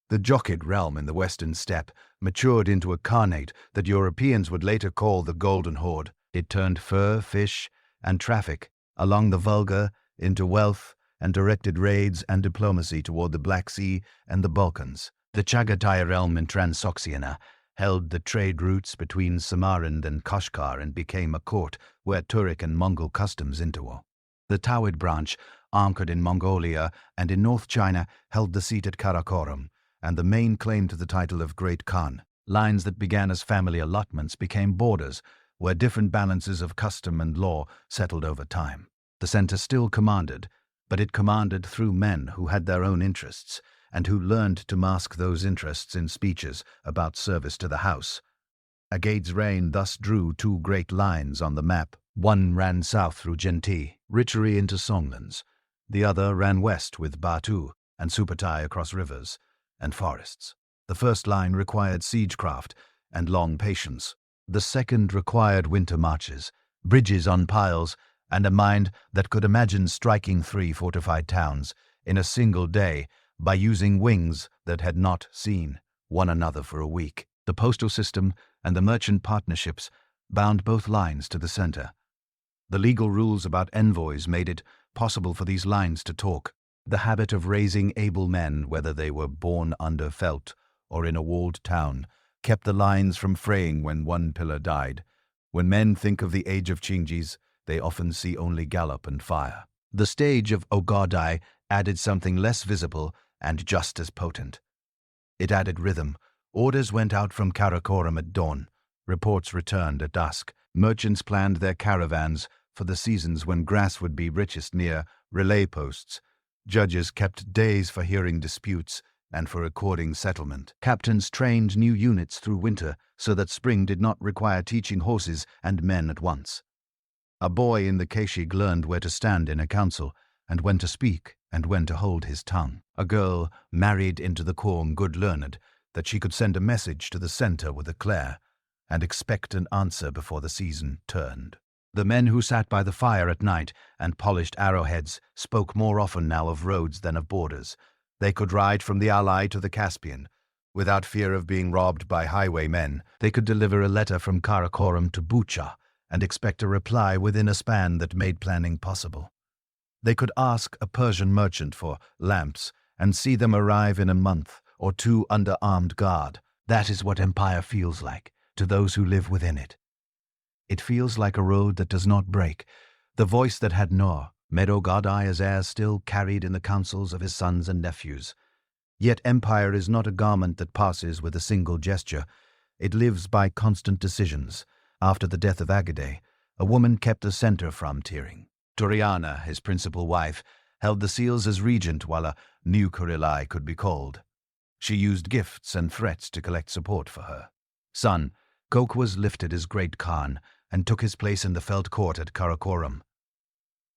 The Jochid realm in the western steppe matured into a khanate that Europeans would later call the Golden Horde. It turned fur, fish, and traffic along the Volga into wealth and directed raids and diplomacy toward the Black Sea and the Balkans. The Chagatai realm in Transoxiana held the trade routes between Samarkand and Kashgar and became a court where Turkic and Mongol customs interwove. The Tawid branch, anchored in Mongolia and in North China, held the seat at Karakorum and the main claim to the title of Great Khan. Lines that began as family allotments became borders where different balances of custom and law settled over time. The center still commanded, but it commanded through men who had their own interests and who learned to mask those interests in speeches about service to the house. Agade's reign thus drew two great lines on the map. One ran south through Genti, Richery into Songlands. The other ran west with Batu and Supatai across rivers and forests. The first line required siegecraft and long patience. The second required winter marches, bridges on piles, and a mind that could imagine striking 3 fortified towns in a single day by using wings that had not seen one another for a week. The postal system and the merchant partnerships bound both lines to the center. The legal rules about envoys made it possible for these lines to talk. The habit of raising able men, whether they were born under felt or in a walled town, kept the lines from fraying when one pillar died. When men think of the age of Chinggis, they often see only gallop and fire. The stage of Ogadai added something less visible and just as potent. It added rhythm. Orders went out from Karakorum at dawn. Reports returned at dusk. Merchants planned their caravans for the seasons when grass would be richest near relay posts. Judges kept days for hearing disputes and for recording settlement. Captains trained new units through winter so that spring did not require teaching horses and men at once. A boy in the Keshig learned where to stand in a council and when to speak and when to hold his tongue. A girl married into the quorum good learned that she could send a message to the center with a clare and expect an answer before the season turned. The men who sat by the fire at night and polished arrowheads spoke more often now of roads than of borders. They could ride from the Alai to the Caspian without fear of being robbed by highwaymen. They could deliver a letter from Karakorum to Bucha and expect a reply within a span that made planning possible. They could ask a Persian merchant for lamps and see them arrive in a month or two under armed guard. That is what empire feels like to those who live within it. It feels like a road that does not break. The voice that had Nor, Medo-Gadai as heir, still carried in the councils of his sons and nephews. Yet empire is not a garment that passes with a single gesture. It lives by constant decisions. After the death of Agade, a woman kept the center frontiering. Turiana, his principal wife, held the seals as regent while a new Kurilai could be called. She used gifts and threats to collect support for her. Son, Kok was lifted as Great Khan and took his place in the felt court at Karakorum.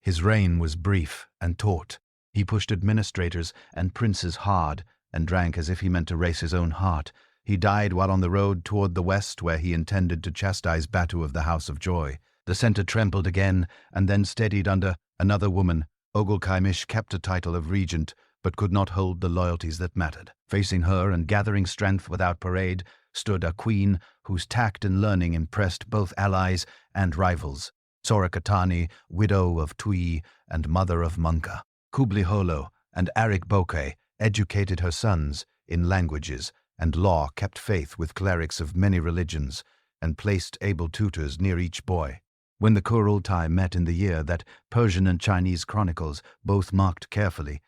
His reign was brief and taut. He pushed administrators and princes hard and drank as if he meant to race his own heart. He died while on the road toward the west where he intended to chastise Batu of the House of Joy. The center trembled again and then steadied under another woman. Ogulkaimish kept a title of regent but could not hold the loyalties that mattered. Facing her and gathering strength without parade stood a queen whose tact and learning impressed both allies and rivals. Sorakatani, widow of Tui and mother of Munka. Kubli Holo, and Arik Bokeh educated her sons in languages and law, kept faith with clerics of many religions, and placed able tutors near each boy. When the Kurultai met in the year that Persian and Chinese chronicles both marked carefully,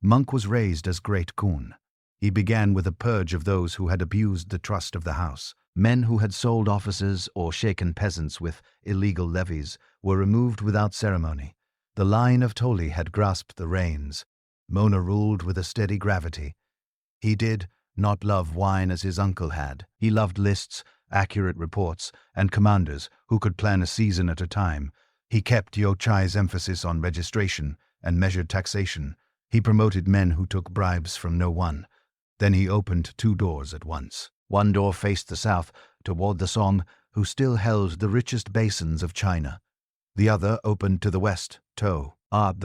Monk was raised as Great Khun. He began with a purge of those who had abused the trust of the house. Men who had sold officers or shaken peasants with illegal levies were removed without ceremony. The line of Toli had grasped the reins. Mona ruled with a steady gravity. He did not love wine as his uncle had. He loved lists, accurate reports, and commanders who could plan a season at a time. He kept Yo Chai's emphasis on registration and measured taxation. He promoted men who took bribes from no one. Then he opened 2 doors at once. One door faced the south, toward the Song, who still held the richest basins of China. The other opened to the west, the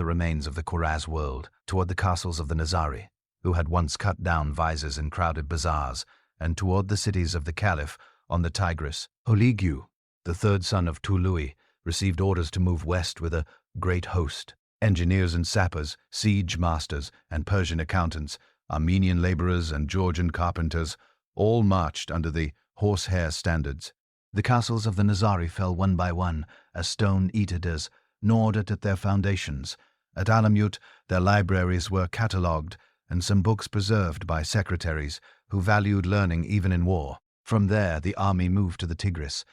remains of the Khoraz world, toward the castles of the Nizari, who had once cut down viziers in crowded bazaars, and toward the cities of the Caliph on the Tigris. Holigyu, the 3rd son of Tului, received orders to move west with a great host. Engineers and sappers, siege masters and Persian accountants, Armenian laborers and Georgian carpenters, all marched under the horsehair standards. The castles of the Nizari fell one by one, as stone eaters gnawed at their foundations. At Alamut, their libraries were catalogued, and some books preserved by secretaries who valued learning even in war. From there, the army moved to the Tigris.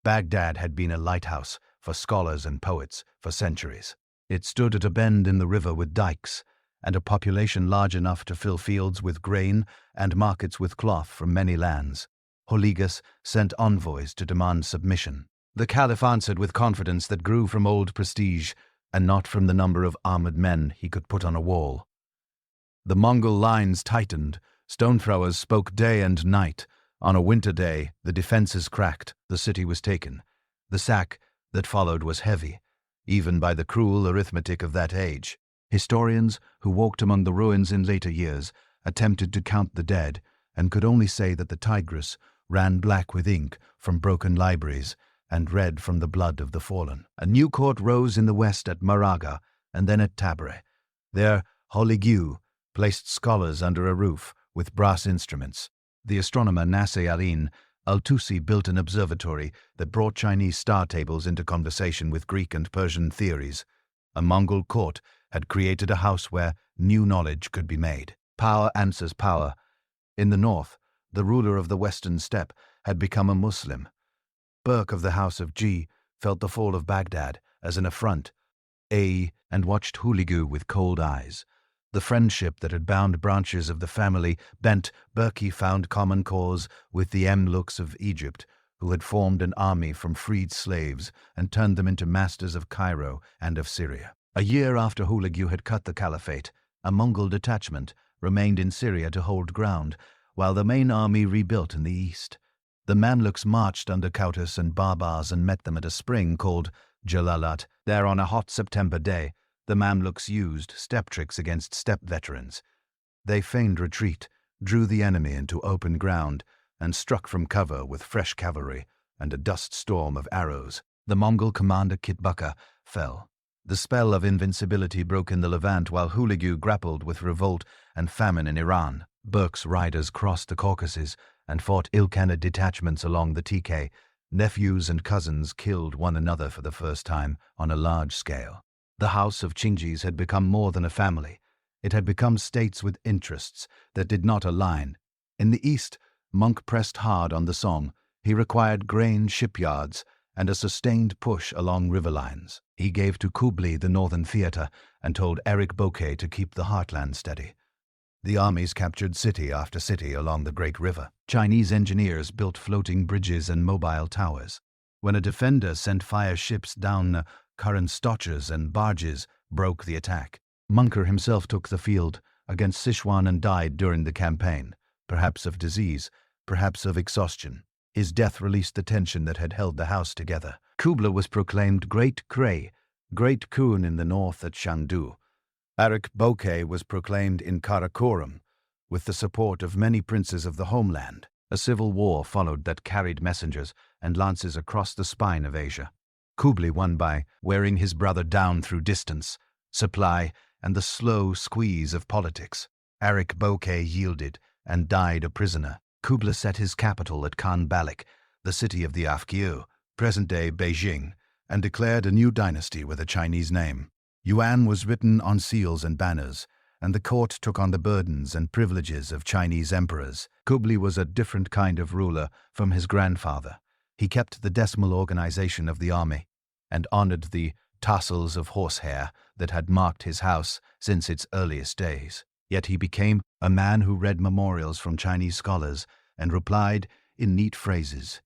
Baghdad had been a lighthouse for scholars and poets for centuries. It stood at a bend in the river with dikes, and a population large enough to fill fields with grain and markets with cloth from many lands. Holigas sent envoys to demand submission. The Caliph answered with confidence that grew from old prestige and not from the number of armored men he could put on a wall. The Mongol lines tightened. Stone throwers spoke day and night. On a winter day, the defenses cracked. The city was taken. The sack that followed was heavy, even by the cruel arithmetic of that age. Historians who walked among the ruins in later years attempted to count the dead and could only say that the Tigris ran black with ink from broken libraries and red from the blood of the fallen. A new court rose in the west at Maraga and then at Tabre. There, Holigyu placed scholars under a roof with brass instruments. The astronomer Nasser Alin Al-Tusi built an observatory that brought Chinese star tables into conversation with Greek and Persian theories. A Mongol court had created a house where new knowledge could be made. Power answers power. In the north, the ruler of the western steppe had become a Muslim. Burke of the House of G felt the fall of Baghdad as an affront, and watched Holigyu with cold eyes. The friendship that had bound branches of the family bent. Berkey found common cause with the Mamluks of Egypt, who had formed an army from freed slaves and turned them into masters of Cairo and of Syria. A year after Holigyu had cut the caliphate, a Mongol detachment remained in Syria to hold ground, while the main army rebuilt in the east. The Mamluks marched under Kautus and Barbars and met them at a spring called Jalalat. There, on a hot September day, the Mamluks used steppe tricks against steppe veterans. They feigned retreat, drew the enemy into open ground, and struck from cover with fresh cavalry and a dust storm of arrows. The Mongol commander Kitbaka fell. The spell of invincibility broke in the Levant while Holigyu grappled with revolt and famine in Iran. Burke's riders crossed the Caucasus and fought Ilkhanid detachments along the TK. Nephews and cousins killed one another for the first time on a large scale. The house of Chinggis had become more than a family. It had become states with interests that did not align. In the east, Monk pressed hard on the Song. He required grain shipyards and a sustained push along river lines. He gave to Kublai the northern theater and told Arik Bokeh to keep the heartland steady. The armies captured city after city along the Great River. Chinese engineers built floating bridges and mobile towers. When a defender sent fire ships down current stotchers and barges, broke the attack. Munker himself took the field against Sichuan and died during the campaign, perhaps of disease, perhaps of exhaustion. His death released the tension that had held the house together. Kublai was proclaimed Great Kray, Great Khun in the north at Shangdu. Arik Bokeh was proclaimed in Karakoram, with the support of many princes of the homeland. A civil war followed that carried messengers and lances across the spine of Asia. Kublai won by wearing his brother down through distance, supply, and the slow squeeze of politics. Arik Bokeh yielded and died a prisoner. Kublai set his capital at Khan Balik, the city of the Afghu, present-day Beijing, and declared a new dynasty with a Chinese name. Yuan was written on seals and banners, and the court took on the burdens and privileges of Chinese emperors. Kublai was a different kind of ruler from his grandfather. He kept the decimal organization of the army and honored the tassels of horsehair that had marked his house since its earliest days. Yet he became a man who read memorials from Chinese scholars and replied in neat phrases.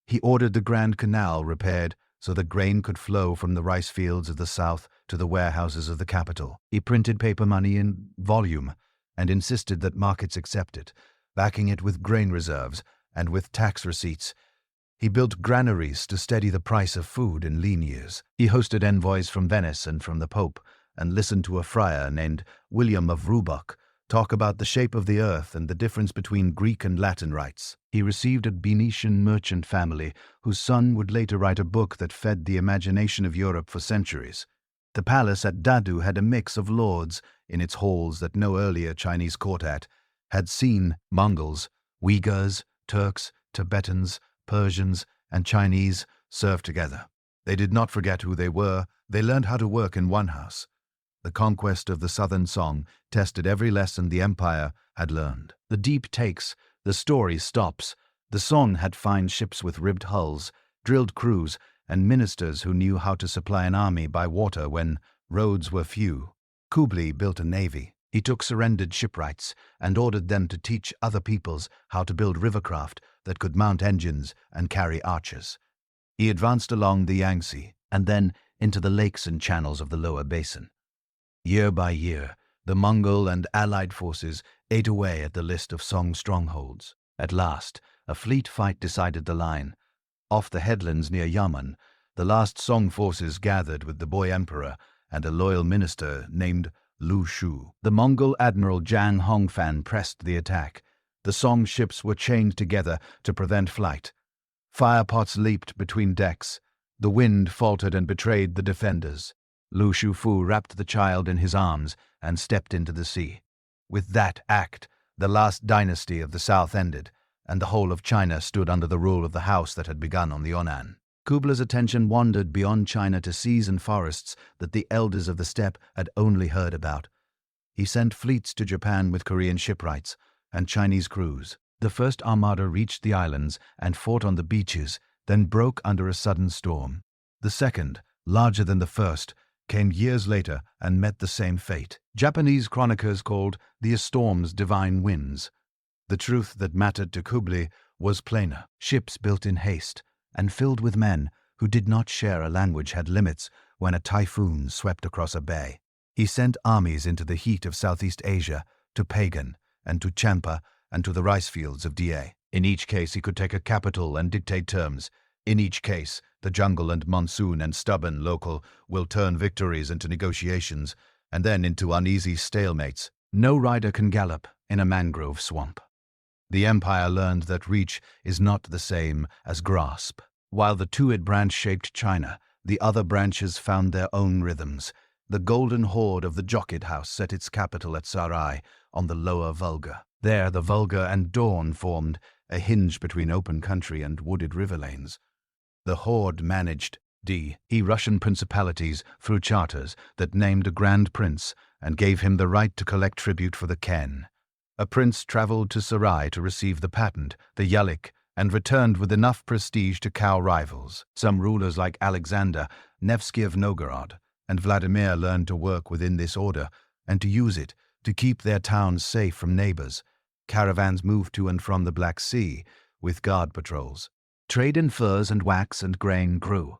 He ordered the Grand Canal repaired so that grain could flow from the rice fields of the south to the warehouses of the capital. He printed paper money in volume and insisted that markets accept it, backing it with grain reserves and with tax receipts. He built granaries to steady the price of food in lean years. He hosted envoys from Venice and from the Pope, and listened to a friar named William of Rubach talk about the shape of the earth and the difference between Greek and Latin rites. He received a Venetian merchant family whose son would later write a book that fed the imagination of Europe for centuries. The palace at Dadu had a mix of lords in its halls that no earlier Chinese court had seen. Mongols, Uyghurs, Turks, Tibetans, Persians, and Chinese served together. They did not forget who they were. They learned how to work in one house. The conquest of the Southern Song tested every lesson the empire had learned. The deep takes, the story stops. The Song had fine ships with ribbed hulls, drilled crews, and ministers who knew how to supply an army by water when roads were few. Kublai built a navy. He took surrendered shipwrights and ordered them to teach other peoples how to build rivercraft that could mount engines and carry archers. He advanced along the Yangtze and then into the lakes and channels of the lower basin. Year by year, the Mongol and allied forces ate away at the list of Song strongholds. At last, a fleet fight decided the line. Off the headlands near Yaman, the last Song forces gathered with the boy emperor and a loyal minister named Lu Shu. The Mongol admiral Zhang Hongfan pressed the attack. The Song ships were chained together to prevent flight. Firepots leaped between decks. The wind faltered and betrayed the defenders. Lu Shufu wrapped the child in his arms and stepped into the sea. With that act, the last dynasty of the south ended, and the whole of China stood under the rule of the house that had begun on the Yunnan. Kublai's attention wandered beyond China to seas and forests that the elders of the steppe had only heard about. He sent fleets to Japan with Korean shipwrights and Chinese crews. The first armada reached the islands and fought on the beaches, then broke under a sudden storm. The second, larger than the first, came years later and met the same fate. Japanese chroniclers called the storms divine winds. The truth that mattered to Kublai was plainer. Ships built in haste and filled with men who did not share a language had limits when a typhoon swept across a bay. He sent armies into the heat of Southeast Asia, to Pagan, and to Champa, and to the rice fields of Da. In each case he could take a capital and dictate terms. In each case, the jungle and monsoon and stubborn local will turn victories into negotiations, and then into uneasy stalemates. No rider can gallop in a mangrove swamp. The empire learned that reach is not the same as grasp. While the two-eyed branch shaped China, the other branches found their own rhythms. The golden horde of the Jochid house set its capital at Sarai on the lower Volga. There the Volga and Don formed a hinge between open country and wooded river lanes. The horde managed Russian principalities through charters that named a grand prince and gave him the right to collect tribute for the Ken. A prince traveled to Sarai to receive the patent, the Yalik, and returned with enough prestige to cow rivals. Some rulers like Alexander, Nevsky of Novgorod, and Vladimir learned to work within this order and to use it to keep their towns safe from neighbors. Caravans moved to and from the Black Sea with guard patrols. Trade in furs and wax and grain grew.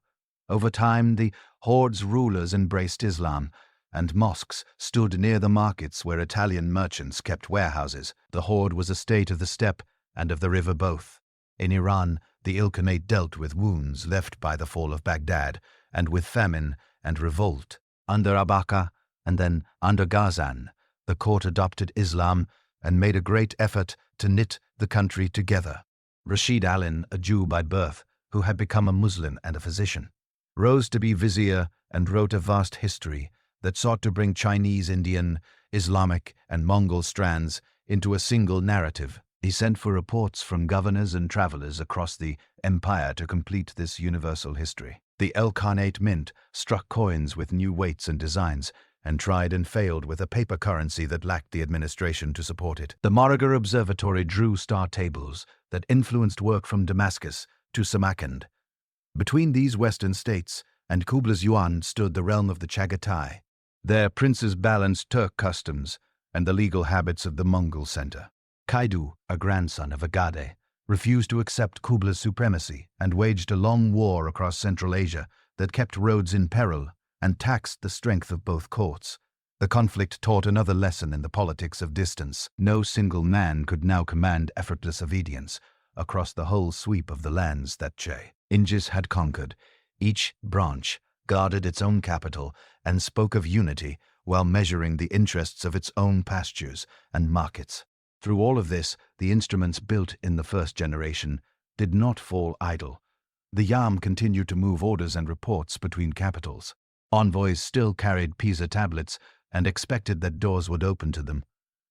Over time, the horde's rulers embraced Islam, and mosques stood near the markets where Italian merchants kept warehouses. The horde was a state of the steppe and of the river both. In Iran, the Ilkhanate dealt with wounds left by the fall of Baghdad, and with famine and revolt. Under Abaka, and then under Ghazan, the court adopted Islam and made a great effort to knit the country together. Rashid Alin, a Jew by birth, who had become a Muslim and a physician, rose to be vizier and wrote a vast history that sought to bring Chinese, Indian, Islamic, and Mongol strands into a single narrative. He sent for reports from governors and travelers across the empire to complete this universal history. The El Khanate Mint struck coins with new weights and designs, and tried and failed with a paper currency that lacked the administration to support it. The Mahragar Observatory drew star tables that influenced work from Damascus to Samarkand. Between these western states and Kublai's Yuan stood the realm of the Chagatai. Their princes balanced Turk customs and the legal habits of the Mongol center. Kaidu, a grandson of Agade, refused to accept Kublai's supremacy and waged a long war across Central Asia that kept roads in peril and taxed the strength of both courts. The conflict taught another lesson in the politics of distance. No single man could now command effortless obedience across the whole sweep of the lands that Genghis had conquered. Each branch guarded its own capital and spoke of unity while measuring the interests of its own pastures and markets. Through all of this, the instruments built in the first generation did not fall idle. The Yam continued to move orders and reports between capitals. Envoys still carried Pisa tablets and expected that doors would open to them.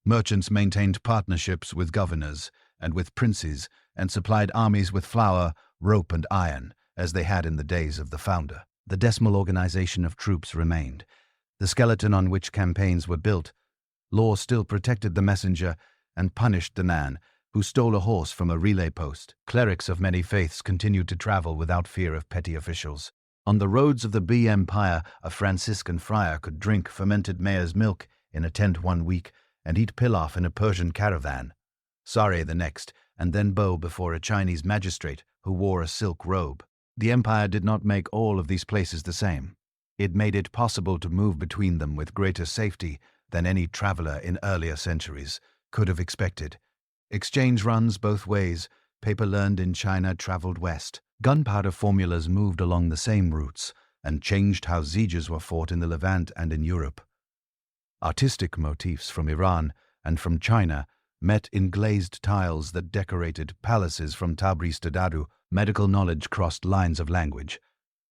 Merchants maintained partnerships with governors and with princes and supplied armies with flour, rope, and iron, as they had in the days of the founder. The decimal organization of troops remained. The skeleton on which campaigns were built. Law still protected the messenger and punished the man who stole a horse from a relay post. Clerics of many faiths continued to travel without fear of petty officials. On the roads of the B Empire, a Franciscan friar could drink fermented mare's milk in a tent one week and eat pilaf in a Persian caravan, sari the next, and then bow before a Chinese magistrate who wore a silk robe. The empire did not make all of these places the same. It made it possible to move between them with greater safety than any traveler in earlier centuries could have expected. Exchange runs both ways. Paper learned in China traveled west. Gunpowder formulas moved along the same routes and changed how sieges were fought in the Levant and in Europe. Artistic motifs from Iran and from China met in glazed tiles that decorated palaces from Tabriz to Dadu. Medical knowledge crossed lines of language.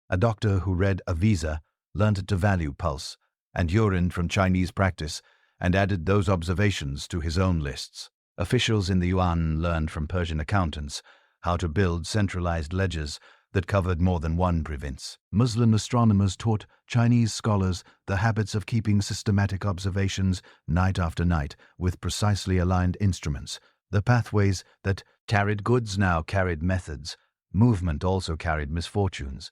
A doctor who read Avisa learned to value pulse and urine from Chinese practice and added those observations to his own lists. Officials in the Yuan learned from Persian accountants how to build centralized ledgers that covered more than one province. Muslim astronomers taught Chinese scholars the habits of keeping systematic observations night after night with precisely aligned instruments. The pathways that carried goods now carried methods. Movement also carried misfortunes.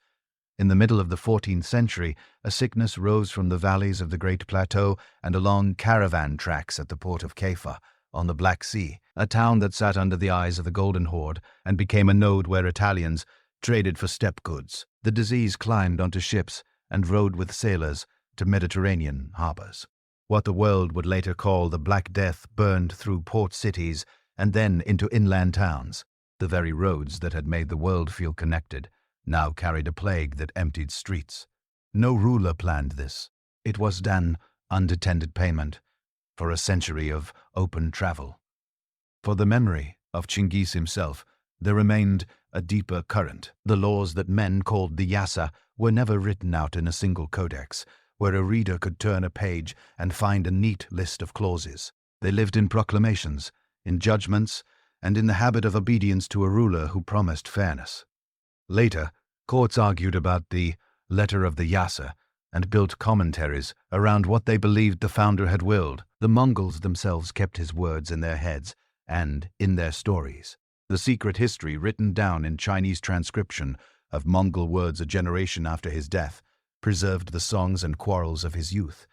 In the middle of the 14th century, a sickness rose from the valleys of the Great Plateau and along caravan tracks at the port of Keffa, on the Black Sea, a town that sat under the eyes of the Golden Horde and became a node where Italians traded for steppe goods. The disease climbed onto ships and rode with sailors to Mediterranean harbors. What the world would later call the Black Death burned through port cities and then into inland towns. The very roads that had made the world feel connected now carried a plague that emptied streets. No ruler planned this. It was an undetended payment for a century of open travel. For the memory of Genghis himself, there remained a deeper current. The laws that men called the Yasa were never written out in a single codex, where a reader could turn a page and find a neat list of clauses. They lived in proclamations, in judgments, and in the habit of obedience to a ruler who promised fairness. Later, courts argued about the letter of the Yasa and built commentaries around what they believed the founder had willed. The Mongols themselves kept his words in their heads and in their stories. The secret history written down in Chinese transcription of Mongol words a generation after his death preserved the songs and quarrels of his youth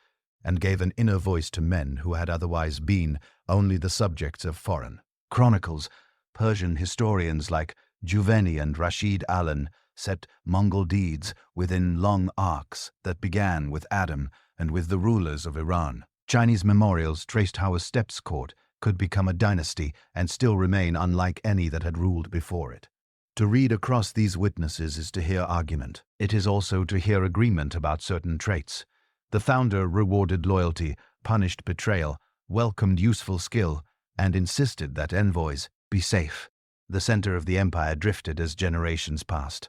and gave an inner voice to men who had otherwise been only the subjects of foreign chronicles. Persian historians like Juveni and Rashid Alan set Mongol deeds within long arcs that began with Adam and with the rulers of Iran. Chinese memorials traced how a steppes court could become a dynasty and still remain unlike any that had ruled before it. To read across these witnesses is to hear argument. It is also to hear agreement about certain traits. The founder rewarded loyalty, punished betrayal, welcomed useful skill, and insisted that envoys be safe. The center of the empire drifted as generations passed.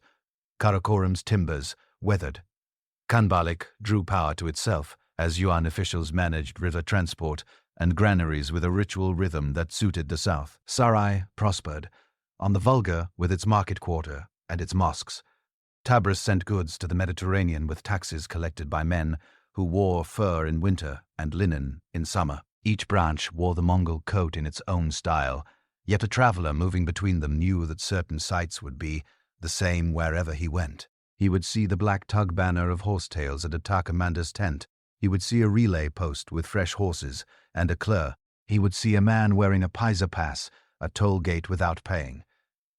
Karakoram's timbers weathered. Kanbalik drew power to itself, as Yuan officials managed river transport and granaries with a ritual rhythm that suited the south. Sarai prospered, on the Volga with its market quarter and its mosques. Tabriz sent goods to the Mediterranean with taxes collected by men who wore fur in winter and linen in summer. Each branch wore the Mongol coat in its own style, yet a traveler moving between them knew that certain sights would be the same wherever he went. He would see the black tug banner of horsetails at a commander's tent. He would see a relay post with fresh horses and a cler. He would see a man wearing a Pisa pass, a toll gate without paying.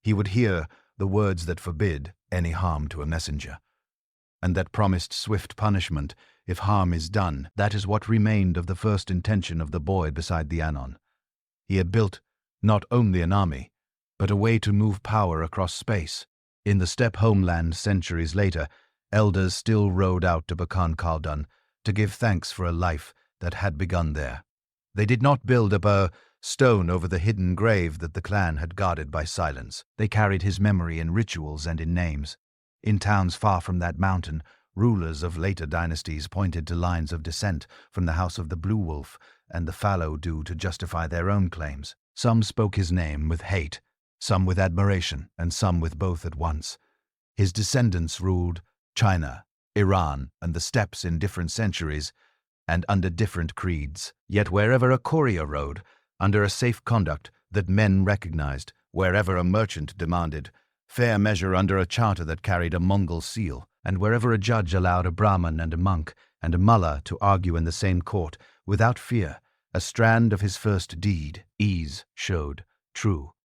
He would hear the words that forbid any harm to a messenger, and that promised swift punishment if harm is done. That is what remained of the first intention of the boy beside the Anon. He had built not only an army, but a way to move power across space. In the steppe homeland centuries later, elders still rode out to Bakan Khaldun to give thanks for a life that had begun there. They did not build up a stone over the hidden grave that the clan had guarded by silence. They carried his memory in rituals and in names. In towns far from that mountain, rulers of later dynasties pointed to lines of descent from the house of the Blue Wolf and the Fallow Dew to justify their own claims. Some spoke his name with hate, some with admiration, and some with both at once. His descendants ruled China, Iran, and the steppes in different centuries and under different creeds. Yet wherever a courier rode, under a safe conduct that men recognized, wherever a merchant demanded fair measure under a charter that carried a Mongol seal, and wherever a judge allowed a Brahmin and a monk and a mullah to argue in the same court without fear, a strand of his first deed, ease, showed true